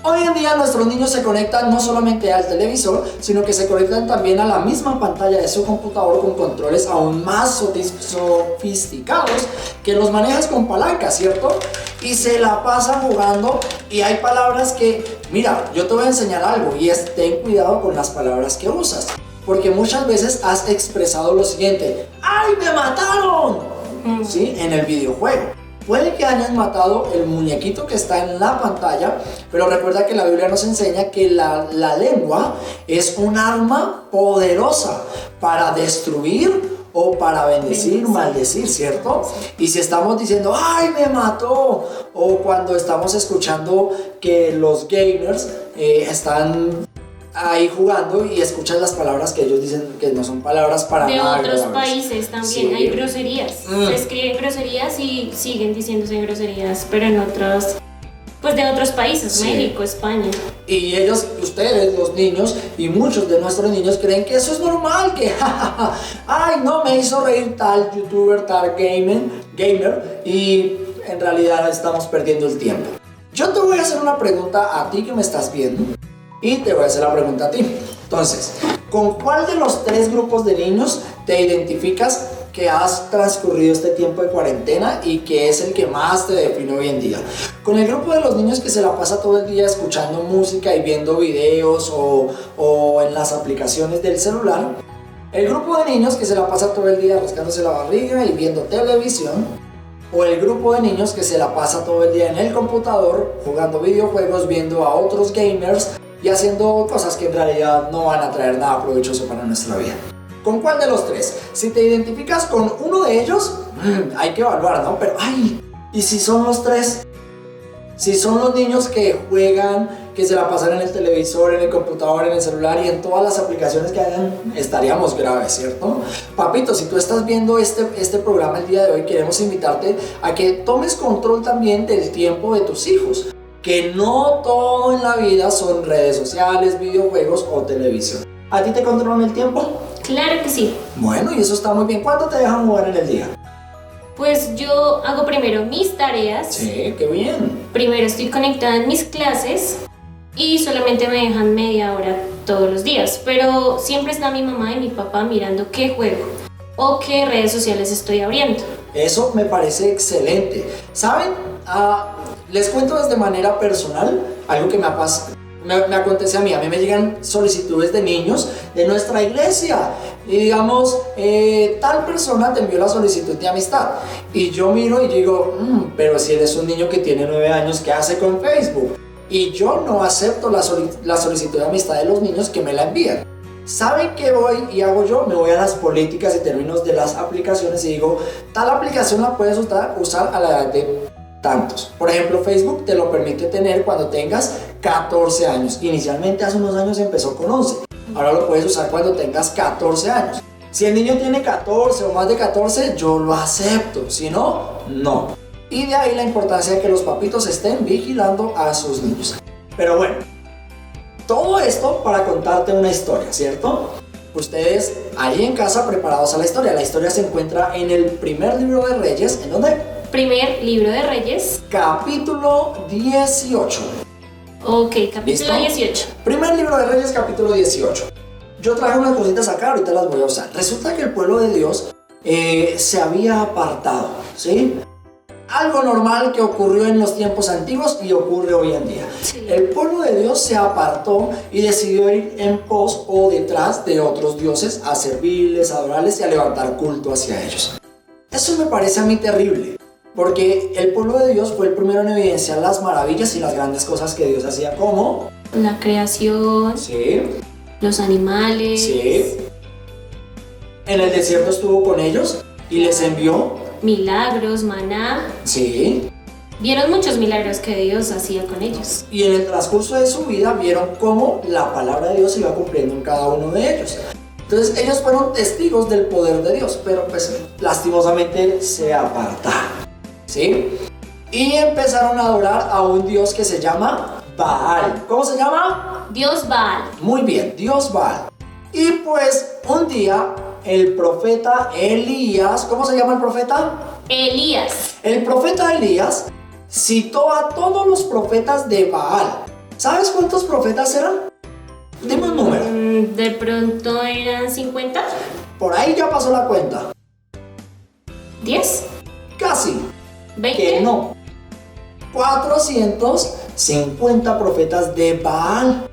Hoy en día nuestros niños se conectan no solamente al televisor, sino que se conectan también a la misma pantalla de su computador con controles aún más sofisticados que los manejas con palancas, ¿cierto? Y se la pasan jugando y hay palabras que, mira, yo te voy a enseñar algo y es ten cuidado con las palabras que usas. Porque muchas veces has expresado lo siguiente: ¡ay, me mataron! ¿Sí? En el videojuego. Puede que hayan matado el muñequito que está en la pantalla, pero recuerda que la Biblia nos enseña que la lengua es un arma poderosa para destruir o para bendecir, maldecir, ¿cierto? Y si estamos diciendo, ¡ay, me mató! O cuando estamos escuchando que los gamers están ahí jugando y escuchas las palabras que ellos dicen que no son palabras para De nada otros agradables. países también Sí. hay groserías. Se escriben groserías y siguen diciéndose groserías, pero en otros, pues de otros países, Sí. México, España. Y ellos, ustedes, los niños, y muchos de nuestros niños creen que eso es normal, que ay, no, me hizo reír tal youtuber, tal gamer, y en realidad estamos perdiendo el tiempo. Yo te voy a hacer una pregunta a ti que me estás viendo, y te voy a hacer la pregunta a ti. Entonces, ¿con cuál de los 3 grupos de niños te identificas que has transcurrido este tiempo de cuarentena y que es el que más te define hoy en día? Con el grupo de los niños que se la pasa todo el día escuchando música y viendo videos o en las aplicaciones del celular. El grupo de niños que se la pasa todo el día rascándose la barriga y viendo televisión. O el grupo de niños que se la pasa todo el día en el computador jugando videojuegos, viendo a otros gamers y haciendo cosas que en realidad no van a traer nada provechoso para nuestra vida. ¿Con cuál de los 3? Si te identificas con uno de ellos, hay que evaluar, ¿no? Pero, ay, ¿y si son los 3? Si son los niños que juegan, que se la pasan en el televisor, en el computador, en el celular y en todas las aplicaciones que hagan, estaríamos graves, ¿cierto? Papito, si tú estás viendo este programa el día de hoy, queremos invitarte a que tomes control también del tiempo de tus hijos. Que no todo en la vida son redes sociales, videojuegos o televisión. ¿A ti te controlan el tiempo? Claro que sí. Bueno, y eso está muy bien. ¿Cuánto te dejan jugar en el día? Pues yo hago primero mis tareas. Sí, qué bien. Primero estoy conectada en mis clases y solamente me dejan media hora todos los días. Pero siempre está mi mamá y mi papá mirando qué juego o qué redes sociales estoy abriendo. Eso me parece excelente. ¿Saben? Les cuento desde manera personal algo que me acontece a mí. A mí me llegan solicitudes de niños de nuestra iglesia. Y digamos, tal persona te envió la solicitud de amistad. Y yo miro y digo, pero si eres un niño que tiene 9 años, ¿qué hace con Facebook? Y yo no acepto la solicitud de amistad de los niños que me la envían. ¿Saben qué voy y hago yo? Me voy a las políticas y términos de las aplicaciones y digo, tal aplicación la puedes usar a la edad de tantos. Por ejemplo, Facebook te lo permite tener cuando tengas 14 años. Inicialmente hace unos años empezó con 11. Ahora lo puedes usar cuando tengas 14 años. Si el niño tiene 14 o más de 14, yo lo acepto. Si no, no. Y de ahí la importancia de que los papitos estén vigilando a sus niños. Pero bueno, todo esto para contarte una historia, ¿cierto? Ustedes ahí en casa preparados a la historia. La historia se encuentra en el primer libro de Reyes. ¿En dónde? Primer libro de Reyes. Capítulo 18. Ok, capítulo ¿Listo? 18. Primer libro de Reyes, capítulo 18. Yo traje unas cositas acá, ahorita las voy a usar. Resulta que el pueblo de Dios se había apartado, ¿sí? Algo normal que ocurrió en los tiempos antiguos y ocurre hoy en día. Sí. El pueblo de Dios se apartó y decidió ir en pos o detrás de otros dioses a servirles, a adorarles y a levantar culto hacia ellos. Eso me parece a mí terrible, porque el pueblo de Dios fue el primero en evidenciar las maravillas y las grandes cosas que Dios hacía, como... La creación, Sí, los animales. sí. En el desierto estuvo con ellos y les envió... Milagros, maná. Sí. Vieron muchos milagros que Dios hacía con ellos. Y en el transcurso de su vida vieron cómo la palabra de Dios se iba cumpliendo en cada uno de ellos. Entonces ellos fueron testigos del poder de Dios, pero pues lastimosamente se apartaron, ¿sí? Y empezaron a adorar a un Dios que se llama Baal. ¿Cómo se llama? Dios Baal. Muy bien, Dios Baal. Y pues un día el profeta Elías, ¿cómo se llama el profeta? Elías. El profeta Elías citó a todos los profetas de Baal. ¿Sabes cuántos profetas eran? Dime un número. De pronto eran 50. Por ahí ya pasó la cuenta. 10. Casi. 20. Que no. 450 profetas de Baal.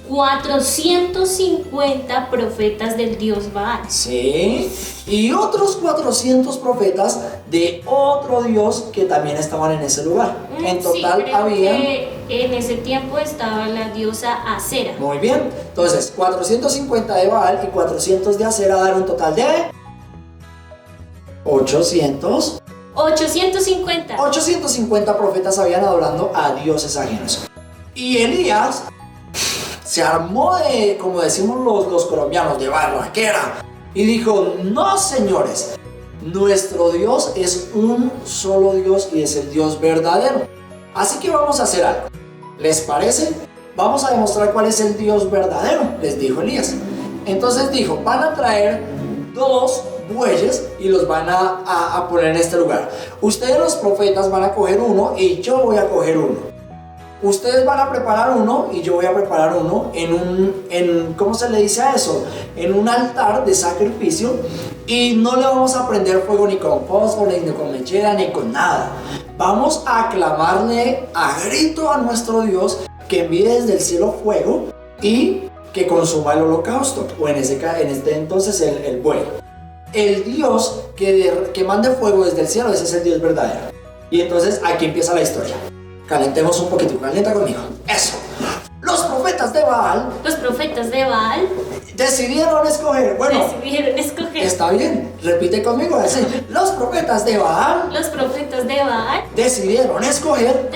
450 profetas del Dios Baal. Sí. Y otros 400 profetas de otro Dios que también estaban en ese lugar. En total sí, creo había... que en ese tiempo estaba la diosa Acera. Muy bien. Entonces, 450 de Baal y 400 de Acera dan un total de 800. 850. 850 profetas habían adorando a dioses ajenos. Y Elías se armó de, como decimos los colombianos, de barraquera. Y dijo, no señores, nuestro Dios es un solo Dios y es el Dios verdadero. Así que vamos a hacer algo. ¿Les parece? Vamos a demostrar cuál es el Dios verdadero, les dijo Elías. Entonces dijo, van a traer 2 bueyes y los van a poner en este lugar. Ustedes los profetas van a coger uno y yo voy a coger uno. Ustedes van a preparar uno y yo voy a preparar uno ¿cómo se le dice a eso? En un altar de sacrificio, y no le vamos a prender fuego ni con fósforo, ni con mechera, ni con nada. Vamos a clamarle a grito a nuestro Dios que envíe desde el cielo fuego y que consuma el holocausto, o en este entonces el buey. El Dios que mande fuego desde el cielo, ese es el Dios verdadero. Y entonces aquí empieza la historia. Calentemos un poquito, calienta conmigo. Eso. Los profetas de Baal decidieron escoger. Bueno, decidieron escoger. está bien, repite conmigo así. Los profetas de Baal decidieron escoger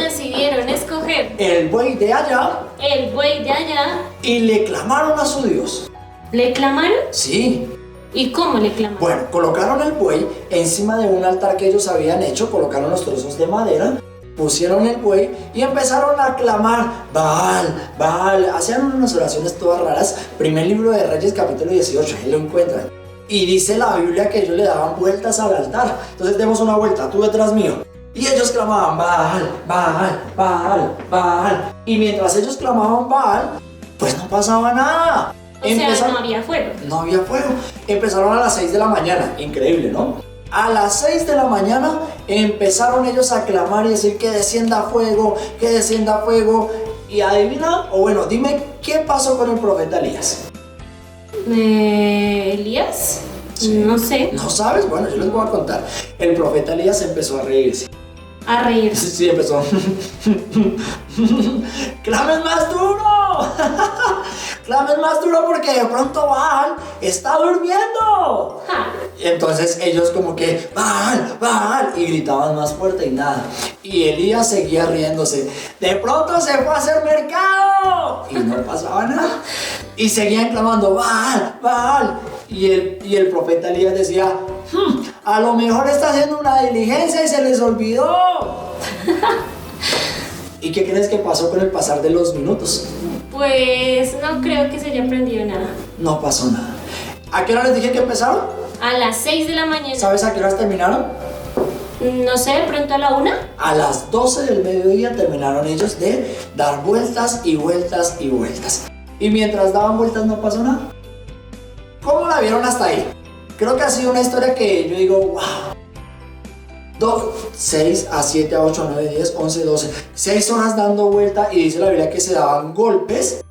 el buey de allá y le clamaron a su Dios. ¿Le clamaron? Sí. ¿Y cómo le clamaron? Bueno, colocaron el buey encima de un altar que ellos habían hecho, colocaron los trozos de madera, pusieron el buey y empezaron a clamar Baal, Baal. Hacían unas oraciones todas raras. Primer libro de Reyes, capítulo 18, ahí lo encuentran. Y dice la Biblia que ellos le daban vueltas al altar. Entonces demos una vuelta, tú detrás mío. Y ellos clamaban Baal, Baal, Baal, Baal. Y mientras ellos clamaban Baal, pues no pasaba nada. O sea, no había fuego. No había fuego. Empezaron a las 6 de la mañana. Increíble, ¿no? A las 6 de la mañana empezaron ellos a clamar y decir que descienda fuego, que descienda fuego. Y adivina, o bueno, dime qué pasó con el profeta Elías. ¿Elías? Sí. No sé. ¿No sabes? Bueno, yo les voy a contar. El profeta Elías empezó a reírse. A reírse. Sí, empezó. ¡Clamen más duro! ¡Clamen más duro porque de pronto Baal está durmiendo! Ja. Y entonces ellos como que Baal, Baal, y gritaban más fuerte y nada. Y Elías seguía riéndose. De pronto se fue a hacer mercado y no pasaba nada. Y seguían clamando Baal, Baal. Y el profeta Elías decía, a lo mejor está haciendo una diligencia y se les olvidó. ¿Y qué crees que pasó con el pasar de los minutos? Pues no creo que se haya aprendido nada. No pasó nada. ¿A qué hora les dije que empezaron? A las 6 de la mañana. ¿Sabes a qué horas terminaron? No sé, de pronto a la 1. A las 12 del mediodía terminaron ellos de dar vueltas y vueltas y vueltas. Y mientras daban vueltas no pasó nada. ¿Cómo la vieron hasta ahí? Creo que ha sido una historia que yo digo, wow. 6 a 7 a 8 a 9, 10, 11, 12. 6 horas dando vuelta y dice la Biblia que se daban golpes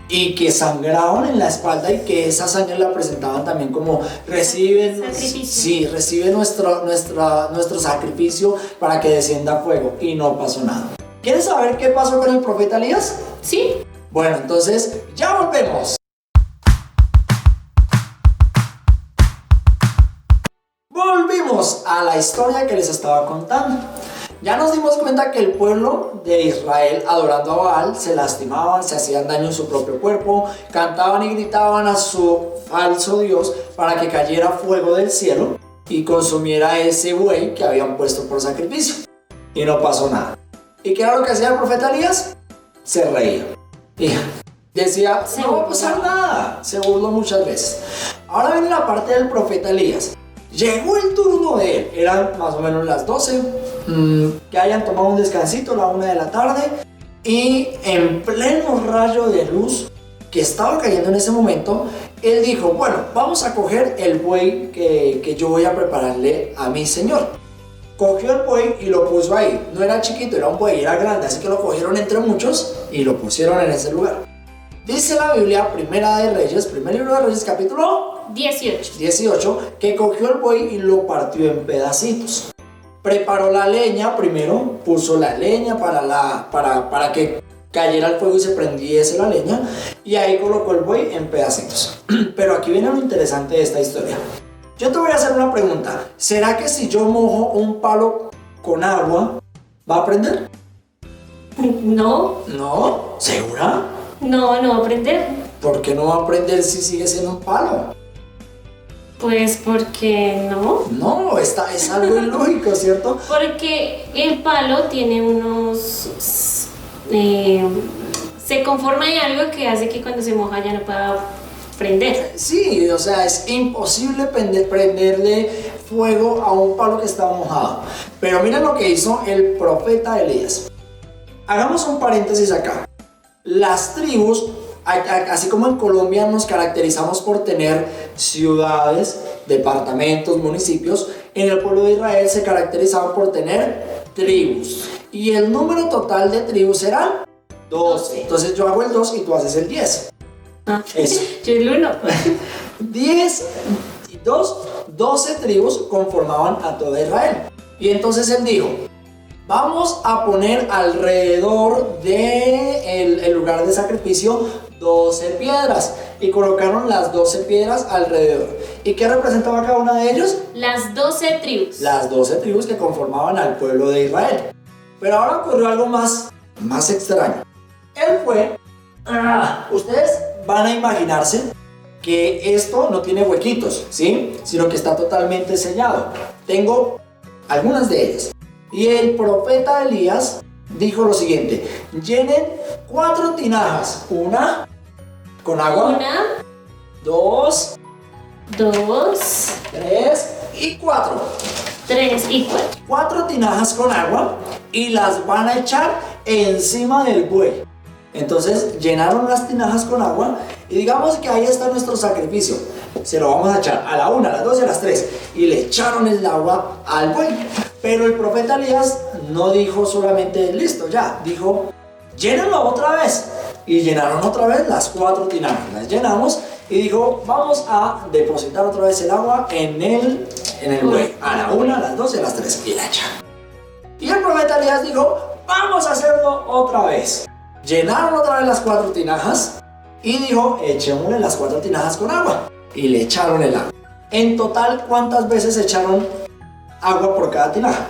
y que sangraban en la espalda y que esa sangre la presentaban también como reciben, sí, recibe nuestro sacrificio para que descienda fuego, y no pasó nada. ¿Quieres saber qué pasó con el profeta Elías? Sí. Bueno, entonces ya volvemos. Volvimos a la historia que les estaba contando. Ya nos dimos cuenta que el pueblo de Israel, adorando a Baal, se lastimaban, se hacían daño en su propio cuerpo, cantaban y gritaban a su falso Dios para que cayera fuego del cielo y consumiera ese buey que habían puesto por sacrificio. Y no pasó nada. ¿Y qué era lo que hacía el profeta Elías? se reía. Y decía, no va a pasar nada. Se burló muchas veces. Ahora viene la parte del profeta Elías. Llegó el turno de él. Eran más o menos las 12. Que hayan tomado un descansito a la 1 de la tarde. Y en pleno rayo de luz que estaba cayendo en ese momento, él dijo, bueno, vamos a coger el buey que yo voy a prepararle a mi señor. Cogió el buey y lo puso ahí. No era chiquito, era un buey, era grande, así que lo cogieron entre muchos y lo pusieron en ese lugar. Dice la Biblia, Primera de Reyes, primer libro de Reyes, capítulo 18, que cogió el buey y lo partió en pedacitos. Preparó la leña primero, puso la leña para que cayera el fuego y se prendiese la leña, y ahí colocó el buey en pedacitos. Pero aquí viene lo interesante de esta historia. Yo te voy a hacer una pregunta. ¿Será que si yo mojo un palo con agua, va a prender? No, ¿No? ¿Segura? no va a prender. ¿Por qué no va a prender si sigue siendo un palo? Pues porque no. No, es algo ilógico, ¿cierto? Porque el palo tiene unos... se conforma de algo que hace que cuando se moja ya no pueda prender. Sí, o sea, es imposible prenderle fuego a un palo que está mojado. Pero miren lo que hizo el profeta Elías. Hagamos un paréntesis acá. Las tribus, así como en Colombia nos caracterizamos por tener ciudades, departamentos, municipios, en el pueblo de Israel se caracterizaban por tener tribus. Y el número total de tribus era 12. Entonces yo hago el 2 y tú haces el 10. Eso. Yo el 1. 10 y 2, 12 tribus conformaban a toda Israel. Y entonces él dijo, vamos a poner alrededor del lugar de sacrificio 12 piedras. Y colocaron las 12 piedras alrededor. ¿Y qué representaba cada una de ellos? Las 12 tribus. Las 12 tribus que conformaban al pueblo de Israel. Pero ahora ocurrió algo más extraño. Él fue... ustedes van a imaginarse que esto no tiene huequitos, ¿sí? Sino que está totalmente sellado. Tengo algunas de ellas. Y el profeta Elías dijo lo siguiente: llenen 4 tinajas, una con agua, 1, 2, 2, 3 y 4. 3 y 4. 4 tinajas con agua y las van a echar encima del buey. Entonces llenaron las tinajas con agua y digamos que ahí está nuestro sacrificio. Se lo vamos a echar a la 1, a las 2 y a las 3 y le echaron el agua al buey. Pero el profeta Elías no dijo solamente listo ya, dijo llénenlo otra vez. Y llenaron otra vez las 4 tinajas, las llenamos y dijo vamos a depositar otra vez el agua en el buey. A la 1, a las 2 y a las 3 y la echaron. Y el profeta Elías dijo vamos a hacerlo otra vez. Llenaron otra vez las 4 tinajas y dijo, echémosle las 4 tinajas con agua. Y le echaron el agua. En total, ¿cuántas veces echaron agua por cada tinaja?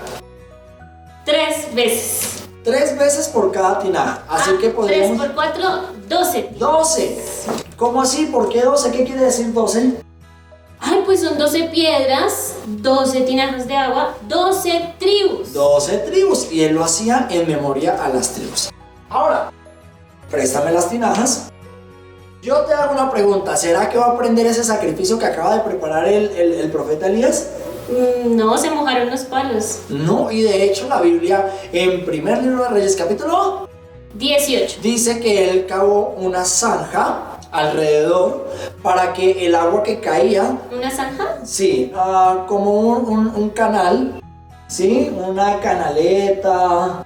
3 veces. 3 veces por cada tinaja. Así que podríamos... 3 por 4, 12. 12. ¿Cómo así? ¿Por qué 12? ¿Qué quiere decir 12? Ay, pues son 12 piedras, 12 tinajas de agua, 12 tribus. 12 tribus. Y él lo hacía en memoria a las tribus. Ahora, préstame las tinajas. Yo te hago una pregunta. ¿Será que va a prender ese sacrificio que acaba de preparar el profeta Elías? No, se mojaron los palos. No, y de hecho la Biblia en primer libro de Reyes capítulo 18 dice que él cavó una zanja alrededor para que el agua que caía... ¿Una zanja? Sí, como un canal, ¿sí? Una canaleta...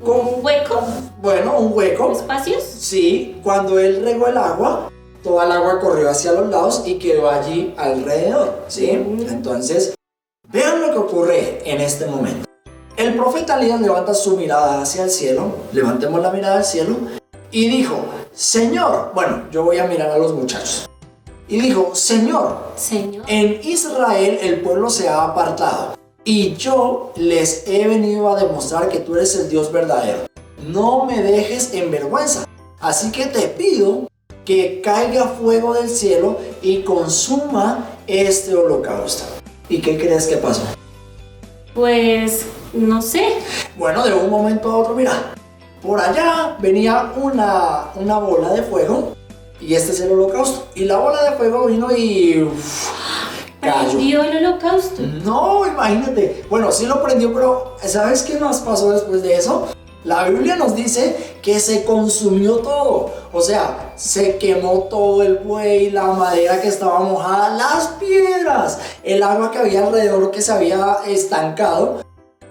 ¿Un hueco? Bueno, un hueco. ¿Espacios? Sí, cuando él regó el agua, toda el agua corrió hacia los lados y quedó allí alrededor, ¿sí? Entonces, vean lo que ocurre en este momento. El profeta Elías levanta su mirada hacia el cielo, levantemos la mirada al cielo, y dijo, Señor, bueno, yo voy a mirar a los muchachos, y dijo, Señor, en Israel el pueblo se ha apartado, y yo les he venido a demostrar que tú eres el Dios verdadero. No me dejes en vergüenza, así que te pido que caiga fuego del cielo y consuma este holocausto. ¿Y qué crees que pasó? Pues, no sé. Bueno, de un momento a otro, mira, por allá venía una bola de fuego y este es el holocausto. Y la bola de fuego vino y cayó. ¿Prendió el holocausto? No, imagínate. Bueno, sí lo prendió, pero ¿sabes qué más pasó después de eso? La Biblia nos dice que se consumió todo. O sea, se quemó todo el buey, la madera que estaba mojada, las piedras, el agua que había alrededor que se había estancado.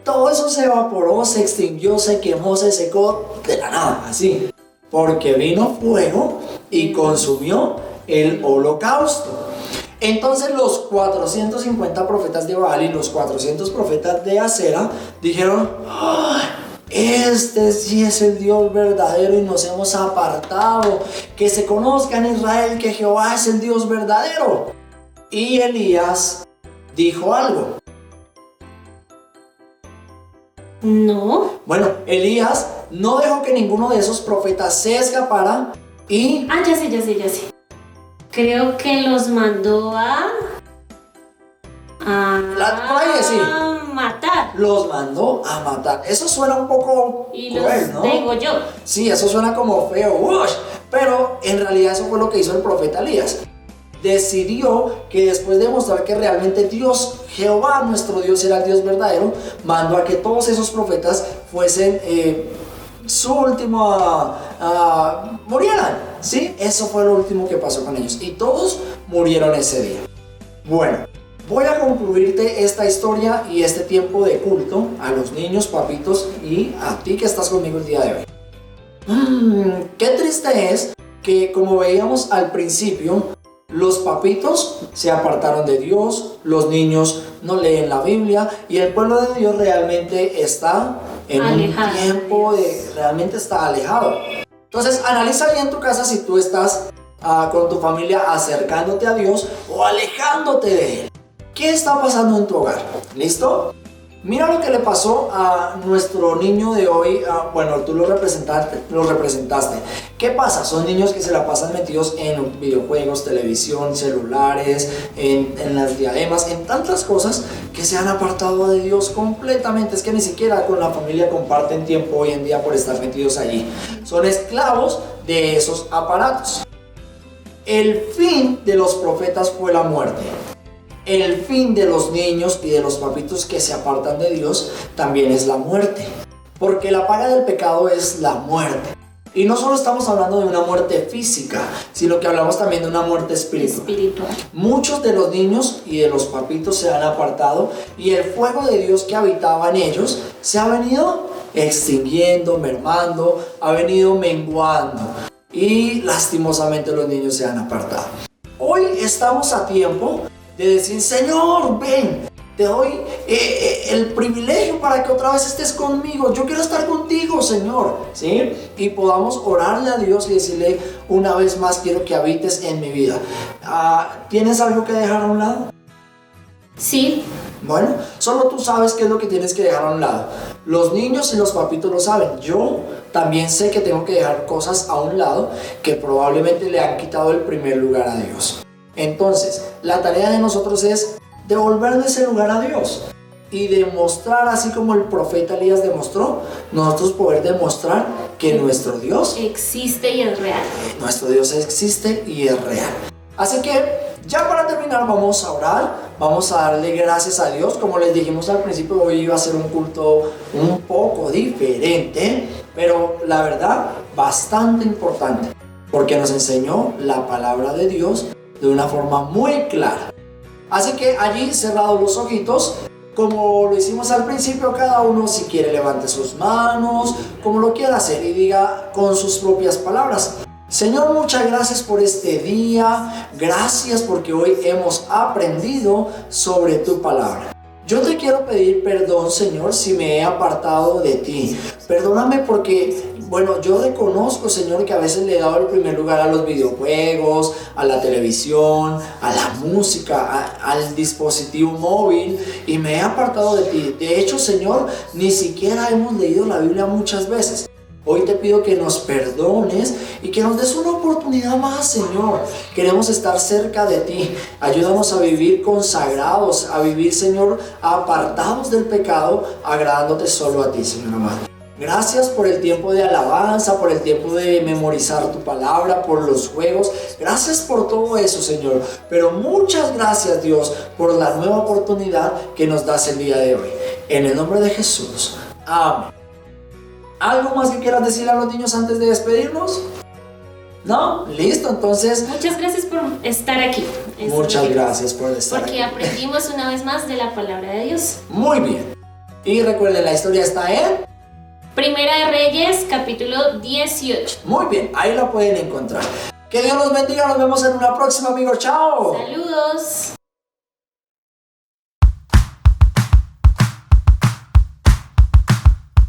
Todo eso se evaporó, se extinguió, se quemó, se secó de la nada, así. Porque vino fuego y consumió el holocausto. Entonces los 450 profetas de Baal y los 400 profetas de Acera dijeron: ¡ay! Este sí es el Dios verdadero y nos hemos apartado. Que se conozca en Israel que Jehová es el Dios verdadero. Y Elías dijo algo. No. Bueno, Elías no dejó que ninguno de esos profetas se escapara y... Ah, ya sé. Creo que los mandó a por ahí sí. matar. Los mandó a matar. Eso suena un poco Y los cruel, ¿no? degolló. Sí, eso suena como feo, ¡ush! Pero en realidad eso fue lo que hizo el profeta Elías. Decidió que después de mostrar que realmente Dios, Jehová, nuestro Dios, era el Dios verdadero, mandó a que todos esos profetas fuesen su último, murieran, ¿sí? Eso fue lo último que pasó con ellos y todos murieron ese día. Bueno, voy a concluirte esta historia y este tiempo de culto a los niños, papitos, y a ti que estás conmigo el día de hoy. Qué triste es que, como veíamos al principio, los papitos se apartaron de Dios, los niños no leen la Biblia y el pueblo de Dios realmente está en alejado. Un tiempo realmente está alejado. Entonces analiza bien tu casa si tú estás con tu familia acercándote a Dios o alejándote de Él. ¿Qué está pasando en tu hogar? ¿Listo? Mira lo que le pasó a nuestro niño de hoy. Bueno, tú lo representaste. ¿Qué pasa? Son niños que se la pasan metidos en videojuegos, televisión, celulares, en las diademas, en tantas cosas que se han apartado de Dios completamente. Es que ni siquiera con la familia comparten tiempo hoy en día por estar metidos allí. Son esclavos de esos aparatos. El fin de los profetas fue la muerte. El fin de los niños y de los papitos que se apartan de Dios también es la muerte. Porque la paga del pecado es la muerte. Y no solo estamos hablando de una muerte física, sino que hablamos también de una muerte espiritual. Muchos de los niños y de los papitos se han apartado y el fuego de Dios que habitaba en ellos se ha venido extinguiendo, mermando, ha venido menguando. Y lastimosamente los niños se han apartado. Hoy estamos a tiempo de decir: Señor, ven, te doy el privilegio para que otra vez estés conmigo. Yo quiero estar contigo, Señor, ¿sí? Y podamos orarle a Dios y decirle una vez más: quiero que habites en mi vida. ¿Tienes algo que dejar a un lado? Sí. Bueno, solo tú sabes qué es lo que tienes que dejar a un lado. Los niños y los papitos lo saben. Yo también sé que tengo que dejar cosas a un lado que probablemente le han quitado el primer lugar a Dios. Entonces, la tarea de nosotros es devolverle ese lugar a Dios y demostrar, así como el profeta Elías demostró, nosotros poder demostrar que nuestro Dios existe y es real. Nuestro Dios existe y es real. Así que, ya para terminar, vamos a orar, vamos a darle gracias a Dios. Como les dijimos al principio, hoy iba a ser un culto un poco diferente, pero la verdad, bastante importante, porque nos enseñó la palabra de Dios de una forma muy clara. Así que allí, cerrados los ojitos, como lo hicimos al principio, cada uno, si quiere, levante sus manos, como lo quiera hacer, y diga con sus propias palabras: Señor, muchas gracias por este día, gracias porque hoy hemos aprendido sobre tu palabra. Yo te quiero pedir perdón, Señor, si me he apartado de ti. Perdóname porque, bueno, yo reconozco, Señor, que a veces le he dado el primer lugar a los videojuegos, a la televisión, a la música, al dispositivo móvil, y me he apartado de ti. De hecho, Señor, ni siquiera hemos leído la Biblia muchas veces. Hoy te pido que nos perdones y que nos des una oportunidad más, Señor. Queremos estar cerca de ti. Ayúdanos a vivir consagrados, a vivir, Señor, apartados del pecado, agradándote solo a ti, Señor amado. Gracias por el tiempo de alabanza, por el tiempo de memorizar tu palabra, por los juegos. Gracias por todo eso, Señor. Pero muchas gracias, Dios, por la nueva oportunidad que nos das el día de hoy. En el nombre de Jesús. Amén. ¿Algo más que quieras decirle a los niños antes de despedirnos? ¿No? Listo, entonces. Muchas gracias por estar aquí. Muchas gracias por estar aquí. Porque aprendimos una vez más de la palabra de Dios. Muy bien. Y recuerden, la historia está en Primera de Reyes, capítulo 18. Muy bien, ahí la pueden encontrar. Que Dios los bendiga, nos vemos en una próxima, amigos. Chao. Saludos.